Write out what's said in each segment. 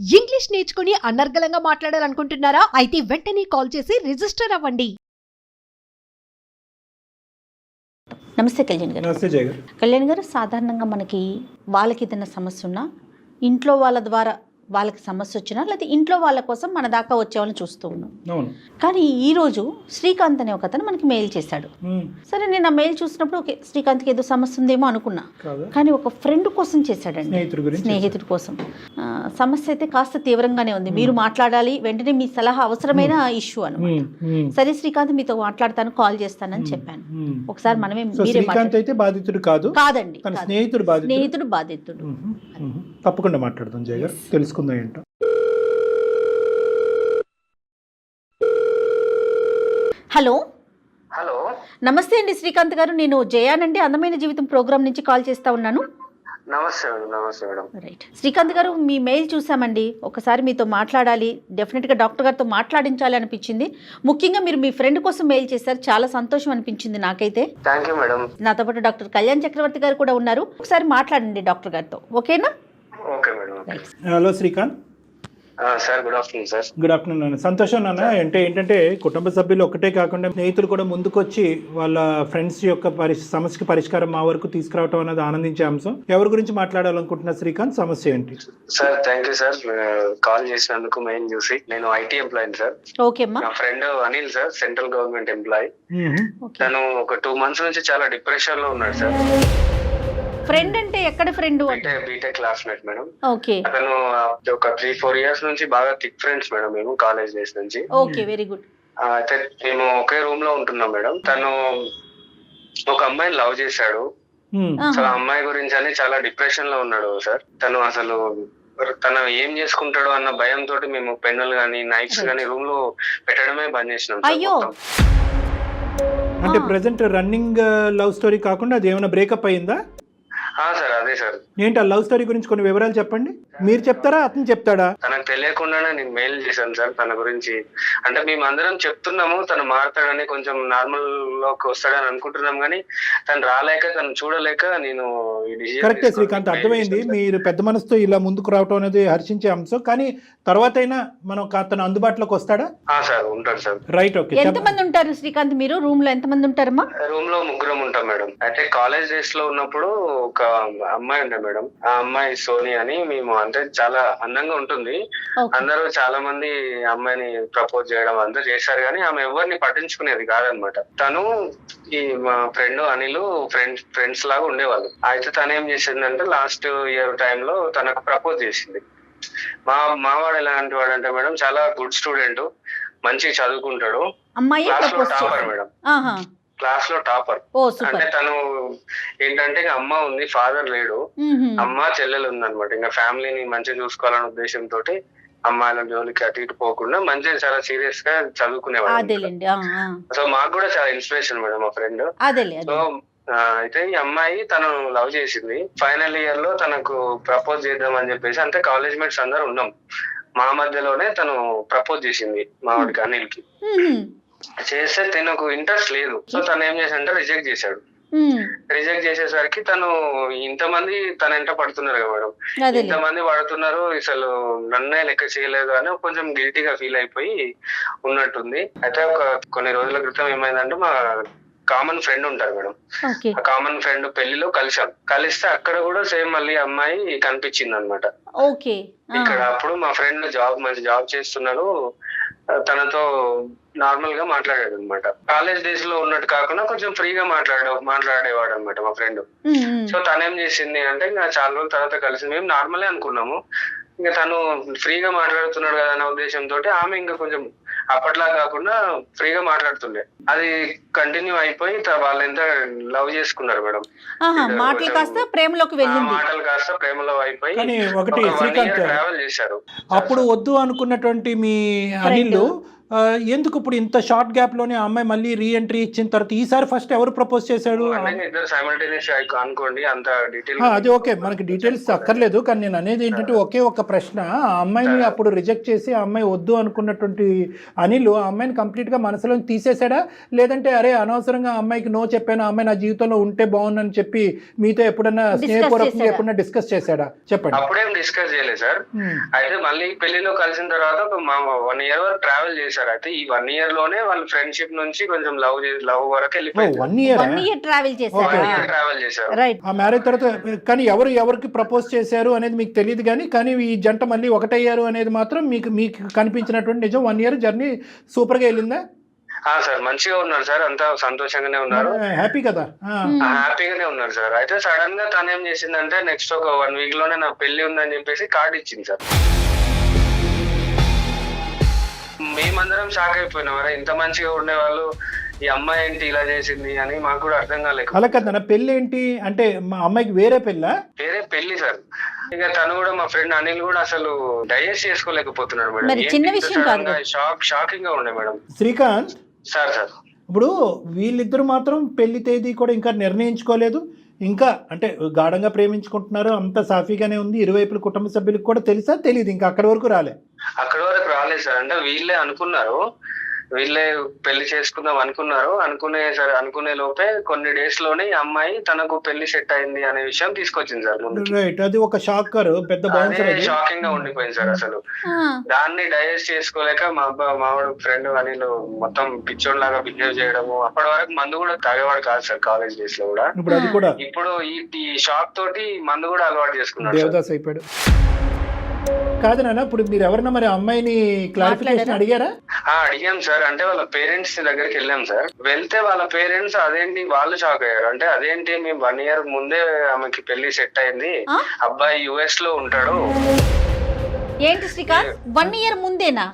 English నేర్చుకుని అనర్గళంగా మాట్లాడాలనుకుంటున్నారా? అయితే వెంటనే కాల్ చేసి రిజిస్టర్ అవ్వండి. నమస్తే కళ్యాణ్ గారు. నమస్తే జయ గారు. కళ్యాణ్ గారు, సాధారణంగా మనకి వాళ్ళకి ఏదైనా సమస్య ఉన్నా ఇంట్లో వాళ్ళ ద్వారా వాళ్ళకి సమస్య వచ్చినా లేకపోతే ఇంట్లో వాళ్ళ కోసం మన దాకా వచ్చేవాళ్ళని చూస్తూ ఉన్నాం. అవును. కానీ ఈరోజు శ్రీకాంత్ అనే ఒక అతను మనకి మెయిల్ చేశాడు. సరే, నేను ఆ మెయిల్ చూసినప్పుడు ఓకే, శ్రీకాంత్కి ఏదో సమస్య ఉందేమో అనుకున్నా. కానీ ఒక ఫ్రెండ్ కోసం చేశాడండి, స్నేహితుడి కోసం. సమస్య అయితే కాస్త తీవ్రంగానే ఉంది. మీరు మాట్లాడాలి, వెంటనే మీ సలహా అవసరమైన ఇష్యూ అనమాట. సరే శ్రీకాంత్, మీతో మాట్లాడతాను, కాల్ చేస్తానని చెప్పాను. ఒకసారి మనమే శ్రీకాంత్ అయితే బాధితుడు కాదండి, స్నేహితుడు బాధితుడు. తప్పకుండా మాట్లాడదాం జయ గారు, తెలుసుకుందాం ఏంటో. హలో. హలో, నమస్తే అండి శ్రీకాంత్ గారు, నేను జయానండి అందమైన జీవితం ప్రోగ్రామ్ నుంచి కాల్ చేస్తా ఉన్నాను. నమస్తే మేడం. నమస్తే మేడం. రైట్ శ్రీకాంత్ గారు, మీ మెయిల్ చూసామండి. ఒకసారి మీతో మాట్లాడాలి, డెఫినెట్గా డాక్టర్ గారితో మాట్లాడించాలి అనిపించింది. ముఖ్యంగా మీరు మీ ఫ్రెండ్ కోసం మెయిల్ చేశారు, చాలా సంతోషం అనిపించింది నాకైతే. Thank you madam. నాతో పాటు డాక్టర్ కళ్యాణ్ చక్రవర్తి గారు కూడా ఉన్నారు. ఒకసారి మాట్లాడండి డాక్టర్ గారితో, ఓకేనా? Okay madam. Hello Srikanth. Sir, good afternoon sir. Good afternoon నాన్న. సంతోషం నాన్న. అంటే ఏంటంటే కుటుంబ సభ్యులు ఒకటే కాకుండా స్నేహితులు కూడా ముందుకొచ్చి వాళ్ళ ఫ్రెండ్స్ యొక్క సమస్యకి పరిష్కారం మా వరకు తీసుకురావటం అనేది ఆనందించే అంశం. ఎవరి గురించి మాట్లాడాలనుకుంటున్నా శ్రీకాంత్? సమస్య ఏంటి? Sir, thank you sir, call చేసినందుకు. మెయిన్ చూసి నేను ఐటీ ఎంప్లాయీ సార్. ఓకే అమ్మా. నా friend Anil sir, central government employee. తను ఒక 2 months నుంచి చాలా డిప్రెషన్ లో ఉన్నాడు సార్. ఫ్రెండ్ అంటే ఎక్కడ friend? BTech classmate madam. Okay. అతను ఒక 3-4 years నుంచి బాగా థిక్ ఫ్రెండ్స్ మేడం, మేము కాలేజ్ డేస్ నుంచి. Okay, very good. అయితే మేము ఒకే రూమ్ లో ఉంటున్నాం మేడం. తను ఒక అమ్మాయిని లవ్ చేశాడు. అసలు ఆ అమ్మాయి గురించి అని చాలా డిప్రెషన్ లో ఉన్నాడు సార్. తను ఏం చేసుకుంటాడో అన్న భయంతో మేము పెన్నులు గానీ నైఫ్స్ గానీ రూమ్ లో పెట్టడమే బంద్ చేసినాం. అయ్యో. అంటే ప్రెసెంట్ రన్నింగ్ లవ్ స్టోరీ కాకుండా అది ఏమైనా బ్రేకప్ అయ్యిందా? సార్, అదే సార్. ఏంటి ఆ లవ్ స్టోరీ గురించి కొన్ని వివరాలు చెప్పండి. మీరు చెప్తారా, అతను చెప్తాడా? తనకు తెలియకుండానే నేను మెయిల్ చేశాను సార్ తన గురించి. అంటే మేము అందరం చెప్తున్నాము తను మారుతాడని, కొంచెం నార్మల్ లోకి వస్తాడని అనుకుంటున్నాం, కానీ తను రాలేక, తను చూడలేక నేను కరెక్టే శ్రీకాంత్, అర్థమైంది. మీరు పెద్ద మనసుతో ఇలా ముందుకు రావటం అనేది హర్షించే అంశం. కానీ తర్వాత అయినా మనం అతను అందుబాటులోకి వస్తాడా? సార్, ఉంటాడు సార్. Right, okay. ఎంతమంది ఉంటారు శ్రీకాంత్ మీరు రూమ్ లో? ఎంతమంది ఉంటారమ్మా? రూమ్ లో 3 ఉంటాం మేడం. అయితే కాలేజ్ డేస్ లో ఉన్నప్పుడు ఒక అమ్మాయి ఉండే మేడం. ఆ అమ్మాయి సోని అని. మేము అంటే చాలా అందంగా ఉంటుంది. అందరూ చాలా మంది అమ్మాయిని ప్రపోజ్ చేయడం అందరూ చేశారు, కానీ ఆమె ఎవరిని పట్టించుకునేది కాదనమాట. తను ఈ మా ఫ్రెండ్ అనిల్ ఫ్రెండ్స్ లాగా ఉండేవాళ్ళు. అయితే తను ఏం చేసిందంటే లాస్ట్ ఇయర్ టైంలో తనకు ప్రపోజ్ చేసింది. మావాడు ఎలాంటి వాడు అంటే మేడం, చాలా గుడ్ స్టూడెంట్, మంచిగా చదువుకుంటాడు, క్లాస్ లో టాపర్ మేడం. క్లాస్ లో టాపర్. అంటే తను ఏంటంటే అమ్మ ఉంది, ఫాదర్ లేడు. అమ్మ చెల్లెలు ఉందన్నమాట. ఇంకా ఫ్యామిలీని మంచిగా చూసుకోవాలనే ఉద్దేశంతో అమ్మాయిల జోలికి అటు ఇటు పోకుండా మంచిగా చాలా సీరియస్ గా చదువుకునేవాడు. సో మాకు కూడా చాలా ఇన్స్పిరేషన్ మేడం మా ఫ్రెండ్. సో అయితే ఈ అమ్మాయి తను లవ్ చేసింది. ఫైనల్ ఇయర్ లో తనకు ప్రపోజ్ చేద్దాం అని చెప్పేసి, అంటే కాలేజ్ మేట్స్ అందరు ఉన్నాం, మా మధ్యలోనే తను ప్రపోజ్ చేసింది మా వాడికి, అనిల్ కి. చేస్తే తనకు ఇంట్రెస్ట్ లేదు. సో తను ఏం చేశాడంటే రిజెక్ట్ చేశాడు. రిజెక్ట్ చేసేసరికి తను ఇంతమంది తన ఎంట పడుతున్నారు కదా మేడం, ఇంతమంది పడుతున్నారు, అసలు నన్నే లెక్క చేయలేదు అని కొంచెం గిల్టీగా ఫీల్ అయిపోయి ఉన్నట్టుంది. అయితే కొన్ని రోజుల క్రితం ఏమైందంటే, మా కామన్ ఫ్రెండ్ ఉంటారు మేడం, ఆ కామన్ ఫ్రెండ్ పెళ్లిలో కలిస్తే అక్కడ కూడా సేమ్ మళ్ళీ అమ్మాయి కనిపించింది అనమాట. ఇక్కడ అప్పుడు మా ఫ్రెండ్ మంచి జాబ్ చేస్తున్నాడు, తనతో నార్మల్ గా మాట్లాడాడు అనమాట. కాలేజ్ డేస్ లో ఉన్నట్టు కాకుండా కొంచెం ఫ్రీగా మాట్లాడేవాడు అనమాట మా ఫ్రెండ్. సో తనేం చేసింది అంటే, ఇంకా చాలా రోజుల తర్వాత కలిసి మేము నార్మలే అనుకున్నాము, ఇంకా తను ఫ్రీగా మాట్లాడుతున్నాడు కదా అన్న ఉద్దేశంతో ఆమె ఇంకా కొంచెం అప్పట్లా కాకుండా ఫ్రీగా మాట్లాడుతుండే. అది కంటిన్యూ అయిపోయి వాళ్ళు ఎంత లవ్ చేసుకున్నారు మేడం. మాటలు కాస్త ప్రేమలో అయిపోయి ఒకటి శ్రీకాంత్, ట్రావెల్ చేశారు. అప్పుడు వద్దు అనుకున్నటువంటి మీ అనిల్ ఎందుకు ఇప్పుడు ఇంత షార్ట్ గ్యాప్ లోనే ఆ అమ్మాయి మళ్ళీ రీ ఎంట్రీ ఇచ్చిన తర్వాత ఈసారి ఫస్ట్ ఎవరు ప్రపోజ్ చేశాడు? ఇద్దరు సైమల్టేనియస్ అనుకోండి, అంత డీటెయిల్ అది ఓకే, మనకి డీటెయిల్స్ అక్కర్లేదు. కానీ నేను అనేది ఏంటంటే ఒకే ఒక ప్రశ్న, ఆ అమ్మాయిని అప్పుడు రిజెక్ట్ చేసి ఆ అమ్మాయి వద్దు అనుకున్నటువంటి అనిల్ ఆ అమ్మాయిని కంప్లీట్ గా మనసులో తీసేశాడా, లేదంటే అరే అనవసరంగా ఆ అమ్మాయికి నో చెప్పాను, ఆ అమ్మాయి నా జీవితంలో ఉంటే బాగుందని చెప్పి మీతో ఎప్పుడన్నా స్నేహపూర్వకంగా ఎప్పుడన్నా డిస్కస్ చేశాడా? చెప్పండి. అప్పుడేం డిస్కస్ చేయలేదు సార్. అయితే మళ్ళీ పెళ్లిలో కలిసిన తర్వాత ఒక 1 year వరకు ట్రావెల్ చేశారు. అయితే ఈ 1 year లోనే వాళ్ళ ఫ్రెండ్షిప్ నుంచి కొంచెం లవ్ వరకు వెళ్ళిపోయింది. 1 year ట్రావెల్ చేశారు. ట్రావెల్ చేశారు. రైట్. ఆ మ్యారేజ్ తర్వాత కానీ ఎవరికి ప్రపోజ్ చేశారు అనేది మీకు తెలియదు, కానీ ఈ జంట మళ్ళీ ఒకటయ్యారు అనేది మాత్రం మీకు కనిపించినటువంటి నిజం. 1 year జర్నీ సూపర్ గా వెళ్ళిందా? సార్ మంచిగా ఉన్నారు సార్, అంతా సంతోషంగానే ఉన్నారు, హ్యాపీ కదా? హ్యాపీగానే ఉన్నారు సార్. అయితే సడన్ గా తను ఏం చేసిందంటే నెక్స్ట్ ఒక 1 week లోనే నా పెళ్లి ఉందని చెప్పేసి కార్డు ఇచ్చింది సార్. మేమందరం షాక్ అయిపోయినాం, అరే ఇంత మంచిగా ఉండేవాళ్ళు ఈ అమ్మాయి ఏంటి ఇలా చేసింది అని మాకు కూడా అర్థం కాలేదు. అలా కదా, పెళ్లి ఏంటి అంటే మా అమ్మాయికి వేరే పెళ్లి సార్. ఇక తను కూడా మా ఫ్రెండ్ అనిల్ కూడా అసలు డైజెస్ట్ చేసుకోలేకపోతున్నాడు మరి చిన్న విషయం కాదు. మేడం. షాకింగ్ గా ఉండే మేడం. శ్రీకాంత్ సార్ ఇప్పుడు వీళ్ళిద్దరు మాత్రం పెళ్లి తేదీ కూడా ఇంకా నిర్ణయించుకోలేదు, ఇంకా అంటే గాఢంగా ప్రేమించుకుంటున్నారు, అంత సాఫీగానే ఉంది, ఇరువైపుల కుటుంబ సభ్యులకు కూడా తెలుసా తెలియదు, ఇంకా అక్కడి వరకు రాలేదు సార్. అంటే వీళ్ళే అనుకున్నారు, వీళ్ళే పెళ్లి చేసుకుందాం అనుకున్నారు. అనుకునే లోపే కొన్ని డేస్ లోనే ఈ అమ్మాయి తనకు పెళ్లి సెట్ అయింది అనే విషయం తీసుకొచ్చింది సార్ ముందు. రైట్, అది ఒక షాకర్, పెద్ద షాకింగ్ గా ఉండిపోయింది సార్. అసలు దాన్ని డైజెస్ట్ చేసుకోలేక మావాడు ఫ్రెండ్ అనిల్ మొత్తం పిచ్చోడ్ లాగా బిహేవ్ చేయడము. అప్పటి వరకు మందు కూడా తాగేవాడు కాదు సార్ కాలేజ్ డేస్ లో కూడా. ఇప్పుడు ఈ షాక్ తోటి మందు కూడా అలవాటు చేసుకున్నాడు, దేవదాస్ అయిపోయాడు. కాదు నాన్న, ఇప్పుడు మీరు ఎవరన్నా మరి అమ్మాయిని క్లారిఫికేషన్ అడిగారా? అడిగాం సార్. అంటే వాళ్ళ పేరెంట్స్ దగ్గరికి వెళ్ళాం సార్. వెళ్తే వాళ్ళ పేరెంట్స్ అదేంటి వాళ్ళు షాక్ అయ్యారు. అంటే అదేంటి మేము 1 year ముందే ఆమెకి పెళ్లి సెట్ అయింది, అబ్బాయి US లో ఉంటాడు. ఏంటి శ్రీకాంత్, 1 year ముందేనా?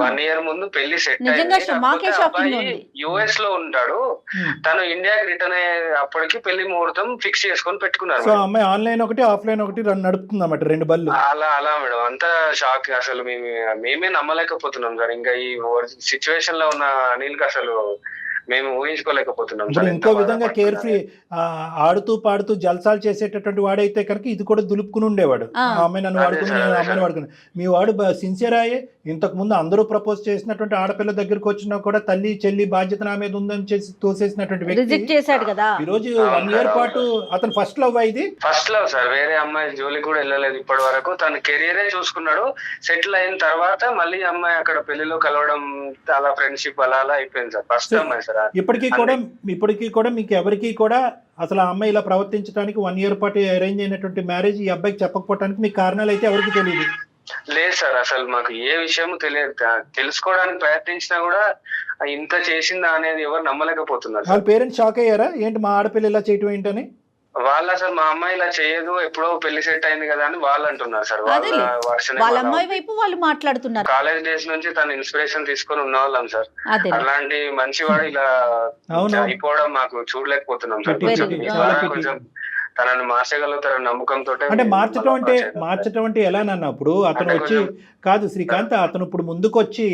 1 year ముందు పెళ్లి సెట్ నిజంగా మాకే షాకింగ్ ఉంది. US లో ఉంటాడు, తను ఇండియాకి రిటర్న్ అయ్యే అప్పటికి పెళ్లి ముహూర్తం ఫిక్స్ చేసుకొని పెట్టుకున్నారు. సో అమ్మాయి ఆన్లైన్ ఒకటి ఆఫ్లైన్ ఒకటి నడుపుతుంది అన్నమాట, 2 బళ్ళు. అలా మేడం, అంతా షాక్. అసలు మేమే నమ్మలేకపోతున్నాం సార్. ఇంకా ఈ సిచ్యువేషన్ లో ఉన్న అనిల్ కి అసలు మేము ఊహించుకోలేకపోతున్నాం. ఇంకో విధంగా కేర్ ఫ్రీ ఆడుతూ పాడుతూ జల్సాలు చేసేటటువంటి వాడైతే కనుక ఇది కూడా దులుపుకుని ఉండేవాడు. అమ్మాయి నన్ను వాడుకుని అమ్మాయిని వాడుకుని. మీ వాడు సిన్సియర్ అయ్యే, ఇంతకు ముందు అందరూ ప్రపోజ్ చేసినటువంటి ఆడపిల్ల దగ్గరికి వచ్చినా కూడా తల్లి చెల్లి బాధ్యత నా మీద ఉందని చేసి తోసేసినటువంటి వ్యక్తి చేశాడు కదా. ఈ రోజు 1 year పాటు అతను ఫస్ట్ లవ్ అయింది. ఫస్ట్ లవ్ సార్, వేరే అమ్మాయి జోలికి కూడా వెళ్ళలేదు ఇప్పటి వరకు. తన కెరియరే చూసుకున్నాడు. సెటిల్ అయిన తర్వాత మళ్ళీ అమ్మాయి అక్కడ పెళ్లిలో కలవడం, అలా ఫ్రెండ్షిప్ అలా అయిపోయింది సార్. ఫస్ట్ అమ్మాయి సార్. ఇప్పటికీ కూడా మీకు ఎవరికి కూడా అసలు ఆ అమ్మాయి ఇలా ప్రవర్తించడానికి 1 year పాటు అరేంజ్ అయినటువంటి మ్యారేజ్ ఈ అబ్బాయికి చెప్పకపోవడానికి మీకు కారణాలు అయితే ఎవరికి తెలియదు? లేదు సార్, అసలు మాకు ఏ విషయం తెలియదు. తెలుసుకోవడానికి ప్రయత్నించినా కూడా ఇంత చేసిందా అనేది ఎవరు నమ్మలేకపోతున్నారు. వాళ్ళ పేరెంట్స్ షాక్ అయ్యారా, ఏంటి మా ఆడపిల్ల ఇలా చేయటం ఏంటని? వాళ్ళు అసలు మా అమ్మాయి ఇలా చేయదు, ఎప్పుడో పెళ్లి సెట్ అయింది కదా అని వాళ్ళు అంటున్నారు సార్. వాళ్ళ అమ్మాయి వైపు వాళ్ళు మాట్లాడుతున్నారు. కాలేజ్ డేస్ నుంచి తన ఇన్స్పిరేషన్ తీసుకొని ఉన్న వాళ్ళం సార్. అలాంటి మంచివాడు ఇలా అయిపోవడం మాకు చూడలేకపోతున్నాం సార్. కొంచెం తనని మార్చగలుగుతారని నమ్మకంతో. అంటే మార్చడం అంటే ఎలా నన్న? ఇప్పుడు అతను వచ్చి కాదు శ్రీకాంత్, అతను ఇప్పుడు ముందుకు వచ్చి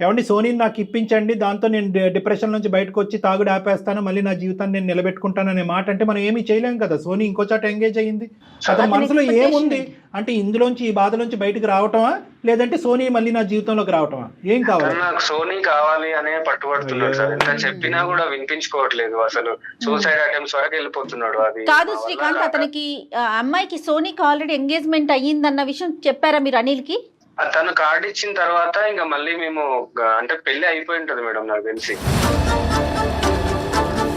ఏమండి సోనీని నాకు ఇప్పించండి, దాంతో నేను డిప్రెషన్ నుంచి బయటకు వచ్చి తాగుడు ఆపేస్తాను, మళ్ళీ నా జీవితాన్ని నేను నిలబెట్టుకుంటాను అనే మాట అంటే మనం ఏమీ చేయలేం కదా. సోనీ ఇంకో చోట ఎంగేజ్ అయ్యింది. అతని మనసులో ఏముంది అంటే ఇందులోంచి ఈ బాధలోంచి బయటకు రావటమా, లేదంటే సోనీ మళ్ళీ నా జీవితంలోకి రావటమా? ఏం కావాలి? నాకు సోనీ కావాలి అనే పట్టుబడుతున్నాడు సార్. ఎంత చెప్పినా కూడా వినిపించుకోవట్లేదు. అసలు సూసైడ్ అటెంప్ట్స్ వరకు వెళ్ళిపోతున్నాడు. అది కాదు శ్రీకాంత్, అతనికి అమ్మాయికి సోనీకి ఆల్రెడీ ఎంగేజ్మెంట్ అయ్యిందన్న విషయం చెప్పారా మీరు అనిల్ కి? తను కార్డు ఇచ్చిన తర్వాత ఇంకా మళ్ళీ మేము అంటే పెళ్లి అయిపోయి ఉంటది మేడం నాకు తెలిసి.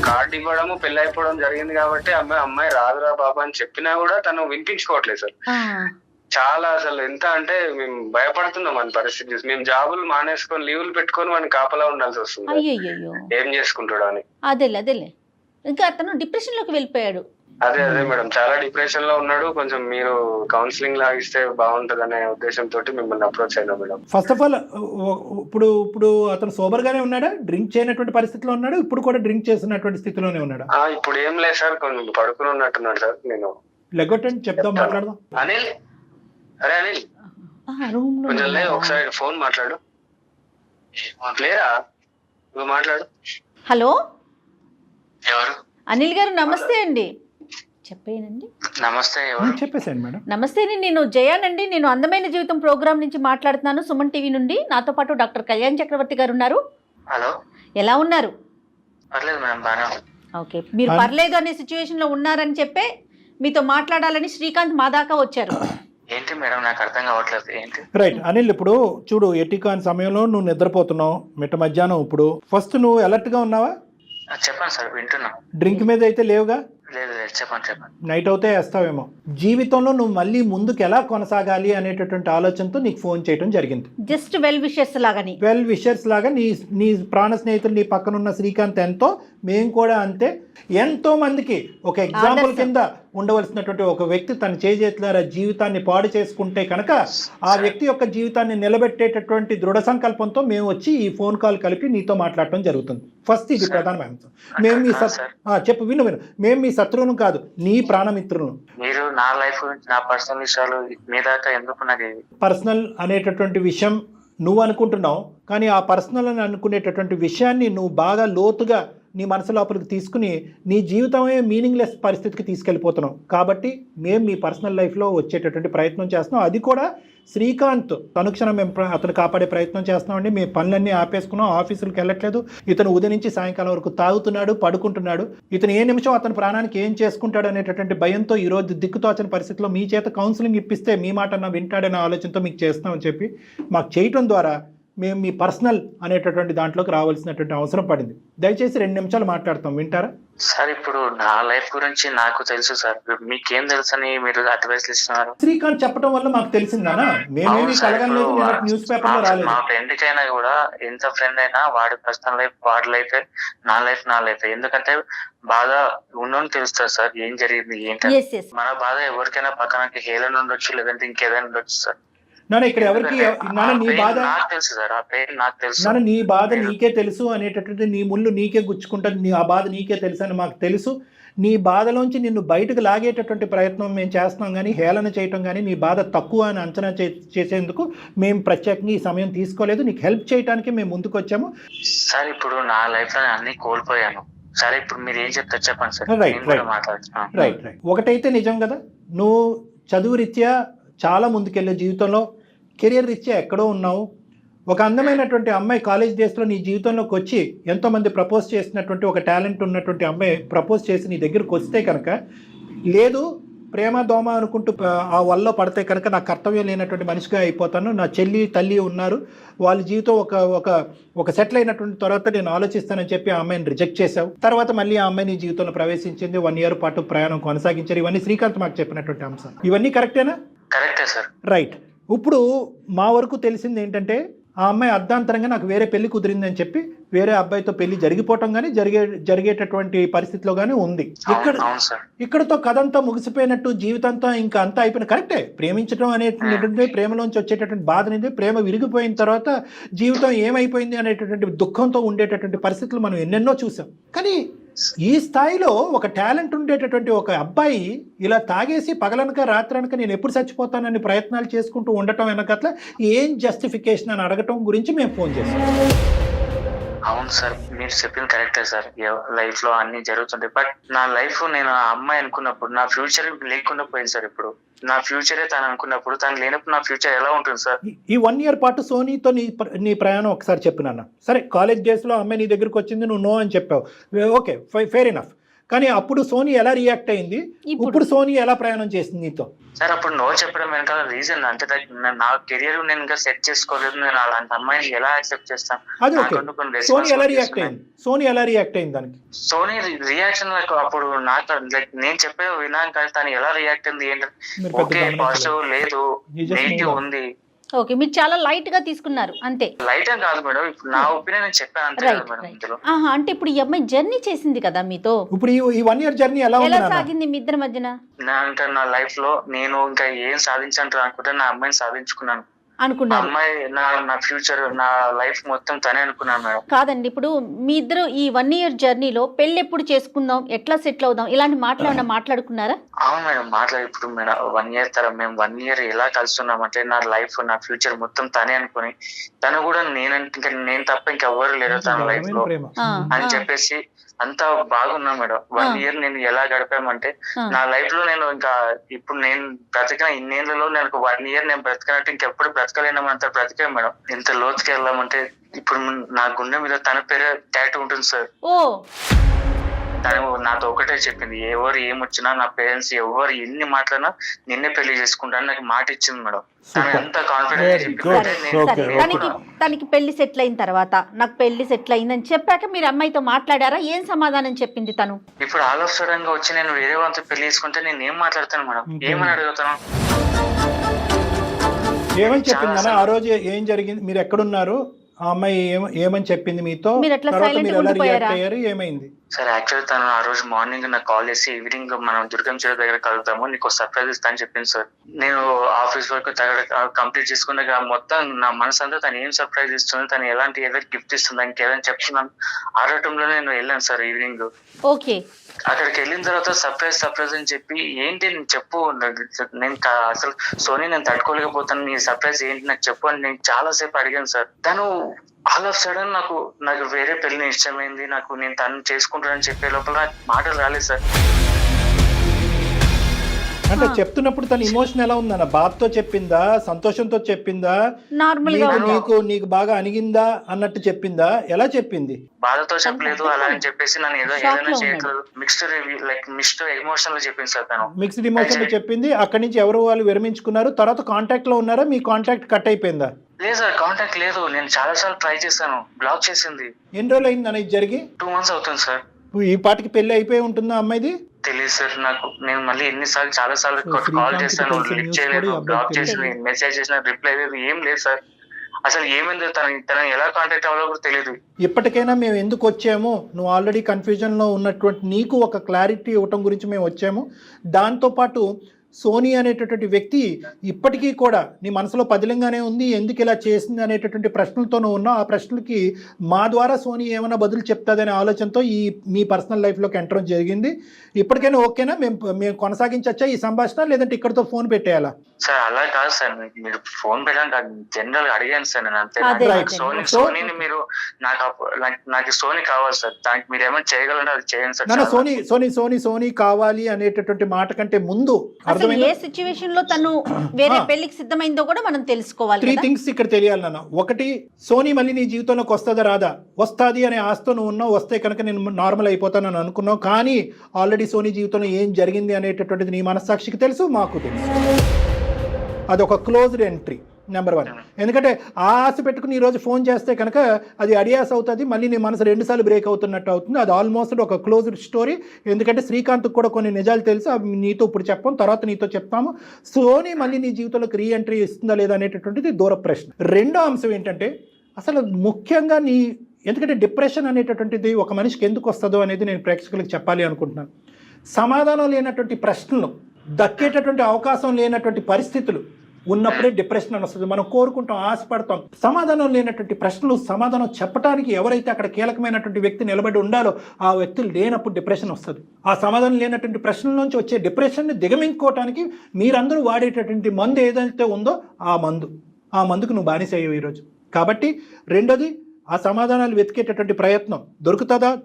కార్డు ఇవ్వడము పెళ్లి అయిపోవడం జరిగింది కాబట్టి అమ్మాయి రాదురా బాబా అని చెప్పినా కూడా తను వినిపించుకోవట్లేదు సార్. చాలా అసలు ఎంత అంటే మేము భయపడుతున్నాం అని పరిస్థితి. మేము జాబులు మానేసుకొని లీవులు పెట్టుకొని మనకి కాపలా ఉండాల్సి వస్తుంది. ఏం చేసుకుంటాడు అని. అదేలే ఇంకా అతను డిప్రెషన్ లోకి వెళ్ళిపోయాడు. అదే మేడం, చాలా డిప్రెషన్ లో ఉన్నాడు. కొంచెం మీరు కౌన్సిలింగ్ లాగిస్తే బాగుంటది అనే ఉద్దేశంతో మిమ్మల్ని అప్రోచ్ అయినా మేడం. ఫస్ట్ ఆఫ్ ఆల్ ఇప్పుడు అతను సోబర్ గానే ఉన్నాడా, డ్రింక్ చేయనటువంటి పరిస్థితిలో ఉన్నాడు? ఇప్పుడు కూడా డ్రింక్ చేస్తున్నటువంటి స్థితిలోనే ఉన్నాడా? ఇప్పుడు ఏం లేదు సార్, కొంచెం పడుకుని ఉన్నట్టున్నాడు సార్. నేను లెగొట్టండి, చెప్దాం, మాట్లాడదాం. అనిల్, అరే అనిల్ కొంచెం ఒకసారి ఫోన్ మాట్లాడు. లేరా నువ్వు మాట్లాడు. హలో ఎవరు? అనిల్ గారు నమస్తే అండి. చెప్పేనండి. నమస్తే. ఎవరు? చెప్పేసాను మేడం. నమస్తే అండి, నేను జయానండి. నేను అందమైన జీవితం ప్రోగ్రామ్ నుంచి మాట్లాడుతున్నాను, సుమన్ టీవీ నుండి. నాతో పాటు డాక్టర్ కళ్యాణ్ చక్రవర్తి గారు ఉన్నారు. హలో. ఎలా ఉన్నారు? పర్లేదు మేడం, బాగా. ఓకే, మీరు పర్లేదు అనే సిచ్యువేషన్ లో ఉన్నారని చెప్పే మీతో మాట్లాడాలని శ్రీకాంత్ మా దాకా వచ్చారు. ఏంటి మేడం, నాకు అర్థం కావట్లేదు. ఏంటి? రైట్ అనిల్, ఇప్పుడు చూడు, ఎటికాన్ సమయంలో నువ్వు నిద్రపోతున్నావు మిట్ట మధ్యాహ్నం. ఇప్పుడు ఫస్ట్ నువ్వు అలర్ట్ గా ఉన్నావా? చెప్పండి సార్, వింటున్నా. డ్రింక్ మీద అయితే లేవుగా? లేదు లేదు, చెప్పండి. నైట్ అవుతే వేస్తావేమో. జీవితంలో నువ్వు మళ్ళీ ముందుకు ఎలా కొనసాగాలి అనేటటువంటి ఆలోచనతో నీకు ఫోన్ చేయడం జరిగింది. జస్ట్ వెల్ విషెస్ లాగాని. వెల్ విషర్స్ లాగా నీ ప్రాణ స్నేహితులు, నీ పక్కన ఉన్న శ్రీకాంత్ ఎంతో, మేము కూడా అంతే. ఎంతో మందికి ఒక ఎగ్జాంపుల్ కింద ఉండవలసినటువంటి ఒక వ్యక్తి తన చేజేతులారా జీవితాన్ని పాడు చేసుకుంటే కనుక ఆ వ్యక్తి యొక్క జీవితాన్ని నిలబెట్టేటటువంటి దృఢ సంకల్పంతో మేము వచ్చి ఈ ఫోన్ కాల్ కలిపి నీతో మాట్లాడటం జరుగుతుంది. ఫస్ట్ ఇది ప్రధానమైన అంశం. మేము మీ చెప్పు, విను. మేము మీ శత్రువును కాదు, నీ ప్రాణమిత్రులను. మీరు నా లైఫ్ గురించి, నా పర్సనల్ విషయాలు మీ దాకా ఎందుకు? నాకు పర్సనల్ అనేటటువంటి విషయం నువ్వు అనుకుంటున్నావు, కానీ ఆ పర్సనల్ అని అనుకునేటటువంటి విషయాన్ని నువ్వు బాగా లోతుగా నీ మనసు లోపలికి తీసుకుని నీ జీవితమే మీనింగ్లెస్ పరిస్థితికి తీసుకెళ్ళిపోతున్నావు. కాబట్టి మేము మీ పర్సనల్ లైఫ్లో వచ్చేటటువంటి ప్రయత్నం చేస్తున్నాం. అది కూడా శ్రీకాంత్ అనుక్షణం మేము అతను కాపాడే ప్రయత్నం చేస్తున్నామండి. మీ పనులన్నీ ఆపేసుకున్నాం, ఆఫీసులకు వెళ్ళట్లేదు. ఇతను ఉదయం నుంచి సాయంకాలం వరకు తాగుతున్నాడు, పడుకుంటున్నాడు. ఇతను ఏ నిమిషం అతని ప్రాణానికి ఏం చేసుకుంటాడు అనేటటువంటి భయంతో ఈరోజు దిక్కుతోచని పరిస్థితిలో మీ చేత కౌన్సిలింగ్ ఇప్పిస్తే మీ మాట అన్న వింటాడనే ఆలోచనతో మీకు చేస్తామని చెప్పి మాకు చేయటం ద్వారా మేము మీ పర్సనల్ అనేటటువంటి దాంట్లోకి రావాల్సినటువంటి అవసరం పడింది. దయచేసి 2 నిమిషాలు మాట్లాడతాం, వింటారా? సార్, ఇప్పుడు నా లైఫ్ గురించి నాకు తెలుసు సార్. మీకేం తెలుసని మీరు అడ్వైస్ ఇస్తున్నారు? శ్రీకాంత్ చెప్పడం వల్ల మాకు తెలిసిందనా? మేమేమి కలగలేదు, న్యూస్ పేపర్ లో రాలేదు. మా ఫ్రెండ్ కి అయినా కూడా, ఎంత ఫ్రెండ్ అయినా వాడి పర్సనల్ లైఫ్ వాడి లైఫ్, నా లైఫ్. ఎందుకంటే బాధ ఉన్నోని తెలుస్తుంది సార్ ఏం జరిగింది ఏంటి. మన బాధ ఎవరికైనా పక్కనకి హేళన ఉండొచ్చు, లేదంటే ఇంకేదైనా ఉండొచ్చు సార్. నాన్న ఇక్కడ ఎవరికి నీ బాధ తెలుసు సార్, ఆ పెయిన్ నాకు తెలుసు. నాన్న నీ బాధ నీకే తెలుసు అనేటటువంటి, నీ ముళ్ళు నీకే గుచ్చుకుంటుంది, ఆ బాధ నీకే తెలుసు అని మాకు తెలుసు. నీ బాధలోంచి నిన్ను బయటకు లాగేటటువంటి ప్రయత్నం మేము చేస్తున్నాం, కానీ హేళన చేయటం కానీ నీ బాధ తక్కువ అని అంచనా చేసేందుకు మేము ప్రత్యేకంగా ఈ సమయం తీసుకోలేదు. నీకు హెల్ప్ చేయడానికి మేము ముందుకు వచ్చాము. సార్, ఇప్పుడు నా లైఫ్ లో అన్ని కోల్పోయాను. సరే, ఇప్పుడు మీరు ఏం చెప్తారు చెప్పండి సార్. రైట్. ఒకటైతే నిజం కదా, నువ్వు చదువు రీత్యా చాలా ముందుకెళ్ళే జీవితంలో, కెరియర్ రీత్యా ఎక్కడో ఉన్నావు. ఒక అందమైనటువంటి అమ్మాయి కాలేజ్ డేస్లో నీ జీవితంలోకి వచ్చి ఎంతోమంది ప్రపోజ్ చేసినటువంటి ఒక టాలెంట్ ఉన్నటువంటి అమ్మాయి ప్రపోజ్ చేసి నీ దగ్గరకు వస్తే కనుక, లేదు ప్రేమ దోమ అనుకుంటూ ఆ వల్ల పడితే కనుక నా కర్తవ్యం లేనటువంటి మనిషిగా అయిపోతాను, నా చెల్లి తల్లి ఉన్నారు, వాళ్ళ జీవితం ఒక సెటిల్ అయినటువంటి తర్వాత నేను ఆలోచిస్తానని చెప్పి ఆ అమ్మాయిని రిజెక్ట్ చేశావు. తర్వాత మళ్ళీ ఆ అమ్మాయి నీ జీవితంలో ప్రవేశించింది, 1 year పాటు ప్రయాణం కొనసాగించారు. ఇవన్నీ శ్రీకాంత్ మాకు చెప్పినటువంటి అంశాలు. ఇవన్నీ కరెక్టేనా? కరెక్టే సార్. రైట్. ఇప్పుడు మా వరకు తెలిసింది ఏంటంటే, ఆ అమ్మాయి అర్ధాంతరంగా నాకు వేరే పెళ్లి కుదిరిందని చెప్పి వేరే అబ్బాయితో పెళ్లి జరిగిపోవటం కానీ జరిగేటటువంటి పరిస్థితిలో కానీ ఉంది. ఇక్కడతో కథ అంతా ముగిసిపోయినట్టు, జీవితంతో ఇంకా అంతా అయిపోయిన. కరెక్టే, ప్రేమించడం అనేటువంటి ప్రేమలోంచి వచ్చేటటువంటి బాధ అనేది, ప్రేమ విరిగిపోయిన తర్వాత జీవితం ఏమైపోయింది అనేటటువంటి దుఃఖంతో ఉండేటటువంటి పరిస్థితులు మనం ఎన్నెన్నో చూసాం. కానీ ఈ స్థాయిలో ఒక టాలెంట్ ఉండేటటువంటి ఒక అబ్బాయి ఇలా తాగేసి పగలనక రాత్రనక నేను ఎప్పుడు చచ్చిపోతానని ప్రయత్నాలు చేసుకుంటూ ఉండటం వెనకట్ల ఏం జస్టిఫికేషన్ అని అడగటం గురించి మేము ఫోన్ చేసాం. అవును సార్, మీరు చెప్పింది కరెక్టే సార్. లైఫ్ లో అన్ని జరుగుతుంటాయి, బట్ నా లైఫ్ నేను ఆ అమ్మాయి అనుకున్నప్పుడు నా ఫ్యూచర్ లేకుండా పోయింది సార్. ఇప్పుడు నా ఫ్యూచరే తను అనుకున్నప్పుడు, తను లేనప్పుడు నా ఫ్యూచర్ ఎలా ఉంటుంది సార్? ఈ 1 year పాటు సోనీతో నీ ప్రయాణం ఒకసారి చెప్పినాన్న. సరే, కాలేజ్ డేస్లో అమ్మాయి నీ దగ్గరికి వచ్చింది, నువ్వు నో అని చెప్పావు, ఓకే ఫెయిర్ ఎనఫ్. కానీ అప్పుడు సోనీ ఎలా రియాక్ట్ అయింది, ఇప్పుడు సోనీ ఎలా ప్రయాణం చేసింది నీతో? సార్, అప్పుడు నో చెప్పడం వెనకాల రీజన్ అంటే నా కెరియర్ నేను ఇంకా సెట్ చేసుకోలేదు, నేను అలాంటి అమ్మాయిని ఎలా యాక్సెప్ట్ చేస్తాను? అది ఓకే. సోనీ ఎలా రియాక్ట్ అయింది దానికి? సోనీ రియాక్షన్ అప్పుడు నాకు నేను చెప్పే విన్నాను, కానీ తను ఎలా రియాక్ట్ అయింది ఏంటంటే, ఓకే పాజిటివ్ లేదు, నెగిటివ్ ఉంది. ఓకే, మీరు చాలా లైట్ గా తీసుకున్నారు అంతే. లైట్ అని కాదు మేడం, ఇప్పుడు నా ఒపీనియన్ చెప్పాను అంతే మేడం. అంటే ఇప్పుడు ఈ అమ్మాయి జర్నీ చేసింది కదా మీతో, ఇప్పుడు ఈ 1 year జర్నీ ఎలా సాగింది మీ ఇద్దరి మధ్యన? అంటే నా లైఫ్ లో నేను ఇంకా ఏం సాధించాను అనుకుంటే నా అమ్మాయిని సాధించుకున్నాను. అనుకున్నారు. అమ్మాయి నా ఫ్యూచర్, నా లైఫ్ మొత్తం తనే అనుకున్నాను మేడం. కాదండి, ఇప్పుడు మీ ఇద్దరు ఈ 1 year జర్నీలో పెళ్లి ఎప్పుడు చేసుకుందాం, ఎట్లా సెటిల్ అవుదాం, ఇలాంటి మాట్లాడుకున్నారా? అవును మేడం, ఇప్పుడు మేడం 1 year తర్వాత మేము 1 year ఎలా కలుస్తున్నాం అంటే నా లైఫ్, నా ఫ్యూచర్ మొత్తం తనే అనుకుని, తను కూడా నేను తప్ప ఇంకెవ్వరు లేరు తన లైఫ్ లో ప్రేమ. అని చెప్పేసి అంతా బాగున్నాం మేడం. 1 year నేను ఎలా గడిపామంటే నా లైఫ్ లో నేను ఇంకా ఇప్పుడు నేను బ్రతికిన ఇన్నేళ్లలో నేను 1 year నేను బ్రతికినట్టు ఇంకెప్పుడు బ్రతకలేనంత బ్రతికాం మేడం. ఎంత లోతుకి వెళ్ళామంటే ఇప్పుడు నా గుండె మీద తన పేరు టాటూ ఉంటుంది సార్. ఓ, తను నాతో ఒకటే చెప్పింది, ఎవరు ఏమొచ్చినా నా పేరెంట్స్ ఎవరు ఎన్ని మాట్లాడినా నిన్నే పెళ్లి చేసుకుంటాను నాకు మాట ఇచ్చింది మేడం. తను ఎంత కాన్ఫిడెంట్ తనకి పెళ్లి సెటిల్ అయిన తర్వాత నాకు పెళ్లి సెటిల్ అయిందని చెప్పాక మీరు అమ్మాయితో మాట్లాడారా? ఏం సమాధానం చెప్పింది తను? ఇప్పుడు ఆల్ ఆఫ్ సడన్ గా వచ్చి నేను వేరే వాళ్ళతో పెళ్లి చేసుకుంటే నేను ఏం మాట్లాడతాను మేడం, ఏమని అడుగుతాను? ఏమని చెప్పిందన్నా ఆ రోజు? ఏం జరిగింది? మీరు ఎక్కడున్నారు? ఆ అమ్మాయి ఏమని చెప్పింది మీతో? మీరు ఎట్లా తర్వాత silent మీరు ఎలా ఉండిపోయారా? రియాక్ట్ అయ్యారు? ఏమైంది? సార్ యాక్చువల్ తను ఆ రోజు మార్నింగ్ నాకు కాల్ చేసి ఈవినింగ్ మనం దుర్గం చెరువు దగ్గర కలుగుతాము, నీకు సర్ప్రైజ్ ఇస్తా అని చెప్పింది సార్. నేను ఆఫీస్ వర్క్ కంప్లీట్ చేసుకున్నాక మొత్తం నా మనసు అంతా తను ఏం సర్ప్రైజ్ ఇస్తుంది, తను ఎలాంటి ఏదైనా గిఫ్ట్ ఇస్తుంది, దానికి ఏదైనా చెప్తున్నాను ఆడటంలో నేను వెళ్ళాను సార్ ఈవినింగ్. ఓకే, అక్కడికి వెళ్ళిన తర్వాత సర్ప్రైజ్ అని చెప్పి, ఏంటి నేను చెప్పు, నేను అసలు సోనీ నేను తట్టుకోలేకపోతాను, నీ సర్ప్రైజ్ ఏంటి నాకు చెప్పు అని నేను చాలా సేపు అడిగాను సార్. తను ఆల్ ఆఫ్ సడన్ నాకు వేరే పెళ్లి ఇష్టమైంది, నేను తను చేసుకుంటానని చెప్పే లోపల నాకు మాటలు రాలేదు సార్. అంటే చెప్తున్నప్పుడు తన ఇమోషన్ ఎలా ఉందన్న? బాధతో చెప్పిందా, సంతోషంతో చెప్పిందా, నార్మల్ గా నీకు బాగా అణిగిందా అన్నట్టు చెప్పిందా? ఎలా చెప్పింది? బాధతో చెప్పలేదు అలా అని చెప్పేసి నన్ను ఏదైనా చేయట్లేదు, మిక్స్డ్ ఎమోషన్ లో చెప్పింది సార్ తను. మిక్స్డ్ ఇమోషన్ లో చెప్పింది. అక్కడి నుంచి ఎవరు వాళ్ళు విరమించుకున్నారు? తర్వాత కాంటాక్ట్ లో ఉన్నారా? మీ కాంటాక్ట్ కట్ అయిపోయిందా? లేదు సార్, కాంటాక్ట్ లేదు. నేను చాలా సార్లు ట్రై చేశాను, బ్లాక్ చేసింది. ఎన్ని రోజులు అయింది అన్న ఇది జరిగి? 2 months అవుతుంది సార్. ఈ పాటికి పెళ్లి అయిపోయి ఉంటుందా అమ్మాయిది? తెలియదు సార్ నాకు. నేను మళ్ళీ చాలా సార్లు కాల్ చేశాను, లిఫ్ట్ చేయలేదు, బ్లాక్ చేసింది, మెసేజ్ చేసిన రిప్లై లేదు, ఏం లేదు సార్. అసలు ఏమైందో తన ఎలా కాంటాక్ట్ అవ్వాలో కూడా తెలియదు. ఇప్పటికైనా మేము ఎందుకు వచ్చాము, నువ్వు ఆల్రెడీ కన్ఫ్యూజన్లో ఉన్నటువంటి నీకు ఒక క్లారిటీ ఇవ్వటం గురించి మేము వచ్చాము. దాంతోపాటు సోనీ అనేటటువంటి వ్యక్తి ఇప్పటికీ కూడా నీ మనసులో పదిలంగానే ఉంది, ఎందుకు ఇలా చేసింది అనేటటువంటి ప్రశ్నలతో నువ్వు ఉన్నావు. ఆ ప్రశ్నలకి మా ద్వారా సోనీ ఏమైనా బదులు చెప్తాదనే ఆలోచనతో మీ పర్సనల్ లైఫ్లోకి ఎంటర్ జరిగింది. ఇప్పటికైనా ఓకేనా? మేము కొనసాగించచ్చా ఈ సంభాషణ, లేదంటే ఇక్కడతో ఫోన్ పెట్టేయాలా? సార్ అలా కాదు సార్, మీరు ఫోన్ పెట్టాను జనరల్ అడిగాను సార్ నేను అంతే. సోనీని మీరు నాకు సోనీ కావాలి సార్, దానికి మీరు ఏమైనా చేయగలంటే అది చేయండి సార్. సోనీ కావాలి అనేటటువంటి మాట కంటే ముందు ఏ సిచ్యువేషన్ లో తను వేరే పెళ్లికి సిద్ధమైందో కూడా మనం తెలుసుకోవాలి. 3 things ఇక్కడ తెలియాలి నాన్న. ఒకటి, సోనీ మళ్ళీ నీ జీవితంలోకి వస్తుందా రాదా? వస్తుంది అనే ఆశతో నువ్వు ఉన్నావు. వస్తే కనుక నేను నార్మల్ అయిపోతానని అనుకున్నావు. కానీ ఆల్రెడీ సోనీ జీవితంలో ఏం జరిగింది అనేటటువంటిది నీ మనస్సాక్షికి తెలుసు, మాకు తెలుసు. అదొక క్లోజ్డ్ ఎంట్రీ నెంబర్ 1. ఎందుకంటే ఆ ఆశ పెట్టుకుని ఈరోజు ఫోన్ చేస్తే కనుక అది అడియాస్ అవుతుంది, మళ్ళీ నీ మనసు 2 సార్లు బ్రేక్ అవుతున్నట్టు అవుతుంది. అది ఆల్మోస్ట్ ఒక క్లోజ్డ్ స్టోరీ. ఎందుకంటే శ్రీకాంత్కి కూడా కొన్ని నిజాలు తెలుసు, అవి నీతో ఇప్పుడు చెప్పాం, తర్వాత నీతో చెప్తాము. సోనీ మళ్ళీ నీ జీవితంలోకి రీ ఎంట్రీ ఇస్తుందా లేదా అనేటటువంటిది దూర ప్రశ్న. రెండో అంశం ఏంటంటే అసలు ముఖ్యంగా ఎందుకంటే డిప్రెషన్ అనేటటువంటిది ఒక మనిషికి ఎందుకు వస్తుందో అనేది నేను ప్రేక్షకులకు చెప్పాలి అనుకుంటున్నాను. సమాధానం లేనటువంటి ప్రశ్నలు, దక్కేటటువంటి అవకాశం లేనటువంటి పరిస్థితులు ఉన్నప్పుడే డిప్రెషన్ అని వస్తుంది. మనం కోరుకుంటాం, ఆశపడతాం. సమాధానం లేనటువంటి ప్రశ్నలు సమాధానం చెప్పడానికి ఎవరైతే అక్కడ కీలకమైనటువంటి వ్యక్తి నిలబడి ఉండాలో ఆ వ్యక్తులు లేనప్పుడు డిప్రెషన్ వస్తుంది. ఆ సమాధానం లేనటువంటి ప్రశ్నల నుంచి వచ్చే డిప్రెషన్ని దిగమించుకోవడానికి మీరందరూ వాడేటటువంటి మందు ఏదైతే ఉందో ఆ మందుకు నువ్వు బానిస అయ్యావు ఈరోజు. కాబట్టి రెండోది, ఆ సమాధానాలు వెతికేటటువంటి ప్రయత్నం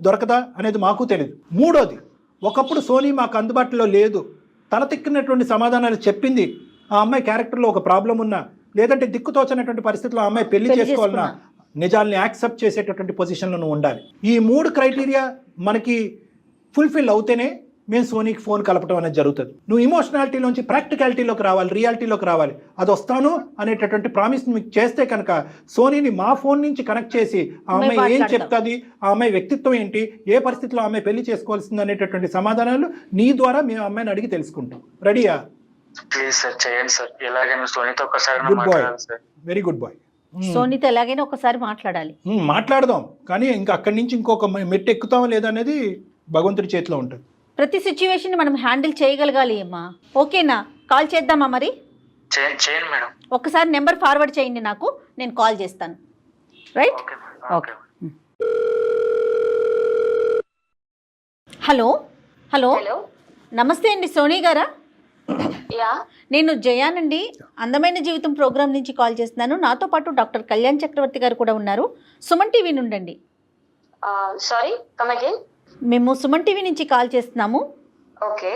దొరకదా అనేది మాకు తెలియదు. మూడోది, ఒకప్పుడు సోనీ మాకు అందుబాటులో లేదు, తలతిక్కినటువంటి సమాధానాలు చెప్పింది. ఆ అమ్మాయి క్యారెక్టర్లో ఒక ప్రాబ్లం ఉన్నా, లేదంటే దిక్కుతోచనటువంటి పరిస్థితుల్లో ఆ అమ్మాయి పెళ్లి చేసుకోవాలన్నా నిజాల్ని యాక్సెప్ట్ చేసేటటువంటి పొజిషన్లో నువ్వు ఉండాలి. ఈ 3 క్రైటీరియా మనకి ఫుల్ఫిల్ అవుతేనే మేము సోనీకి ఫోన్ కలపడం అనేది జరుగుతుంది. నువ్వు ఇమోషనాలిటీలోంచి ప్రాక్టికాలిటీలోకి రావాలి, రియాలిటీలోకి రావాలి. అది వస్తాను అనేటటువంటి ప్రామిస్ మీకు చేస్తే కనుక సోనీని మా ఫోన్ నుంచి కనెక్ట్ చేసి ఆ అమ్మాయి ఏం చెప్తుంది, ఆ అమ్మాయి వ్యక్తిత్వం ఏంటి, ఏ పరిస్థితిలో ఆ అమ్మాయి పెళ్లి చేసుకోవాల్సింది అనేటటువంటి సమాధానాలు నీ ద్వారా మేము అమ్మాయిని అడిగి తెలుసుకుంటాం. రెడీయా? ప్లీజ్ సార్ చేయండి సార్, ఎలాగైనా సోనీతో ఒకసారి మాట్లాడాలి సార్. Very good boy. సోనీతో ఎలాగైనా ఒకసారి మాట్లాడదాం. కానీ ఇంకా అక్కడి నుంచి ఇంకొక మెట్టు ఎక్కుతామా లేదా అనేది భగవంతుడి చేతిలో ఉంటుంది. ప్రతి సిచ్యువేషన్ మనం హ్యాండిల్ చేయగలగాలి అమ్మా. ఓకేనా? కాల్ చేద్దామా మరి? చేయండి మేడం. ఒక్కసారి నెంబర్ ఫార్వర్డ్ చేయండి నాకు, నేను కాల్ చేస్తాను. Right? Okay madam. Okay. Hello hello hello నమస్తే అండి, సోనీ గారా? యా నేను జయానండి, అందమైన జీవితం ప్రోగ్రామ్ నుంచి కాల్ చేస్తున్నాను. నాతో పాటు డాక్టర్ కళ్యాణ్ చక్రవర్తి గారు కూడా ఉన్నారు. సుమన్ టీవీ నుండండి. Sorry come again. మేము సుమన్ టీవీ నుంచి కాల్ చేస్తున్నాము. ఓకే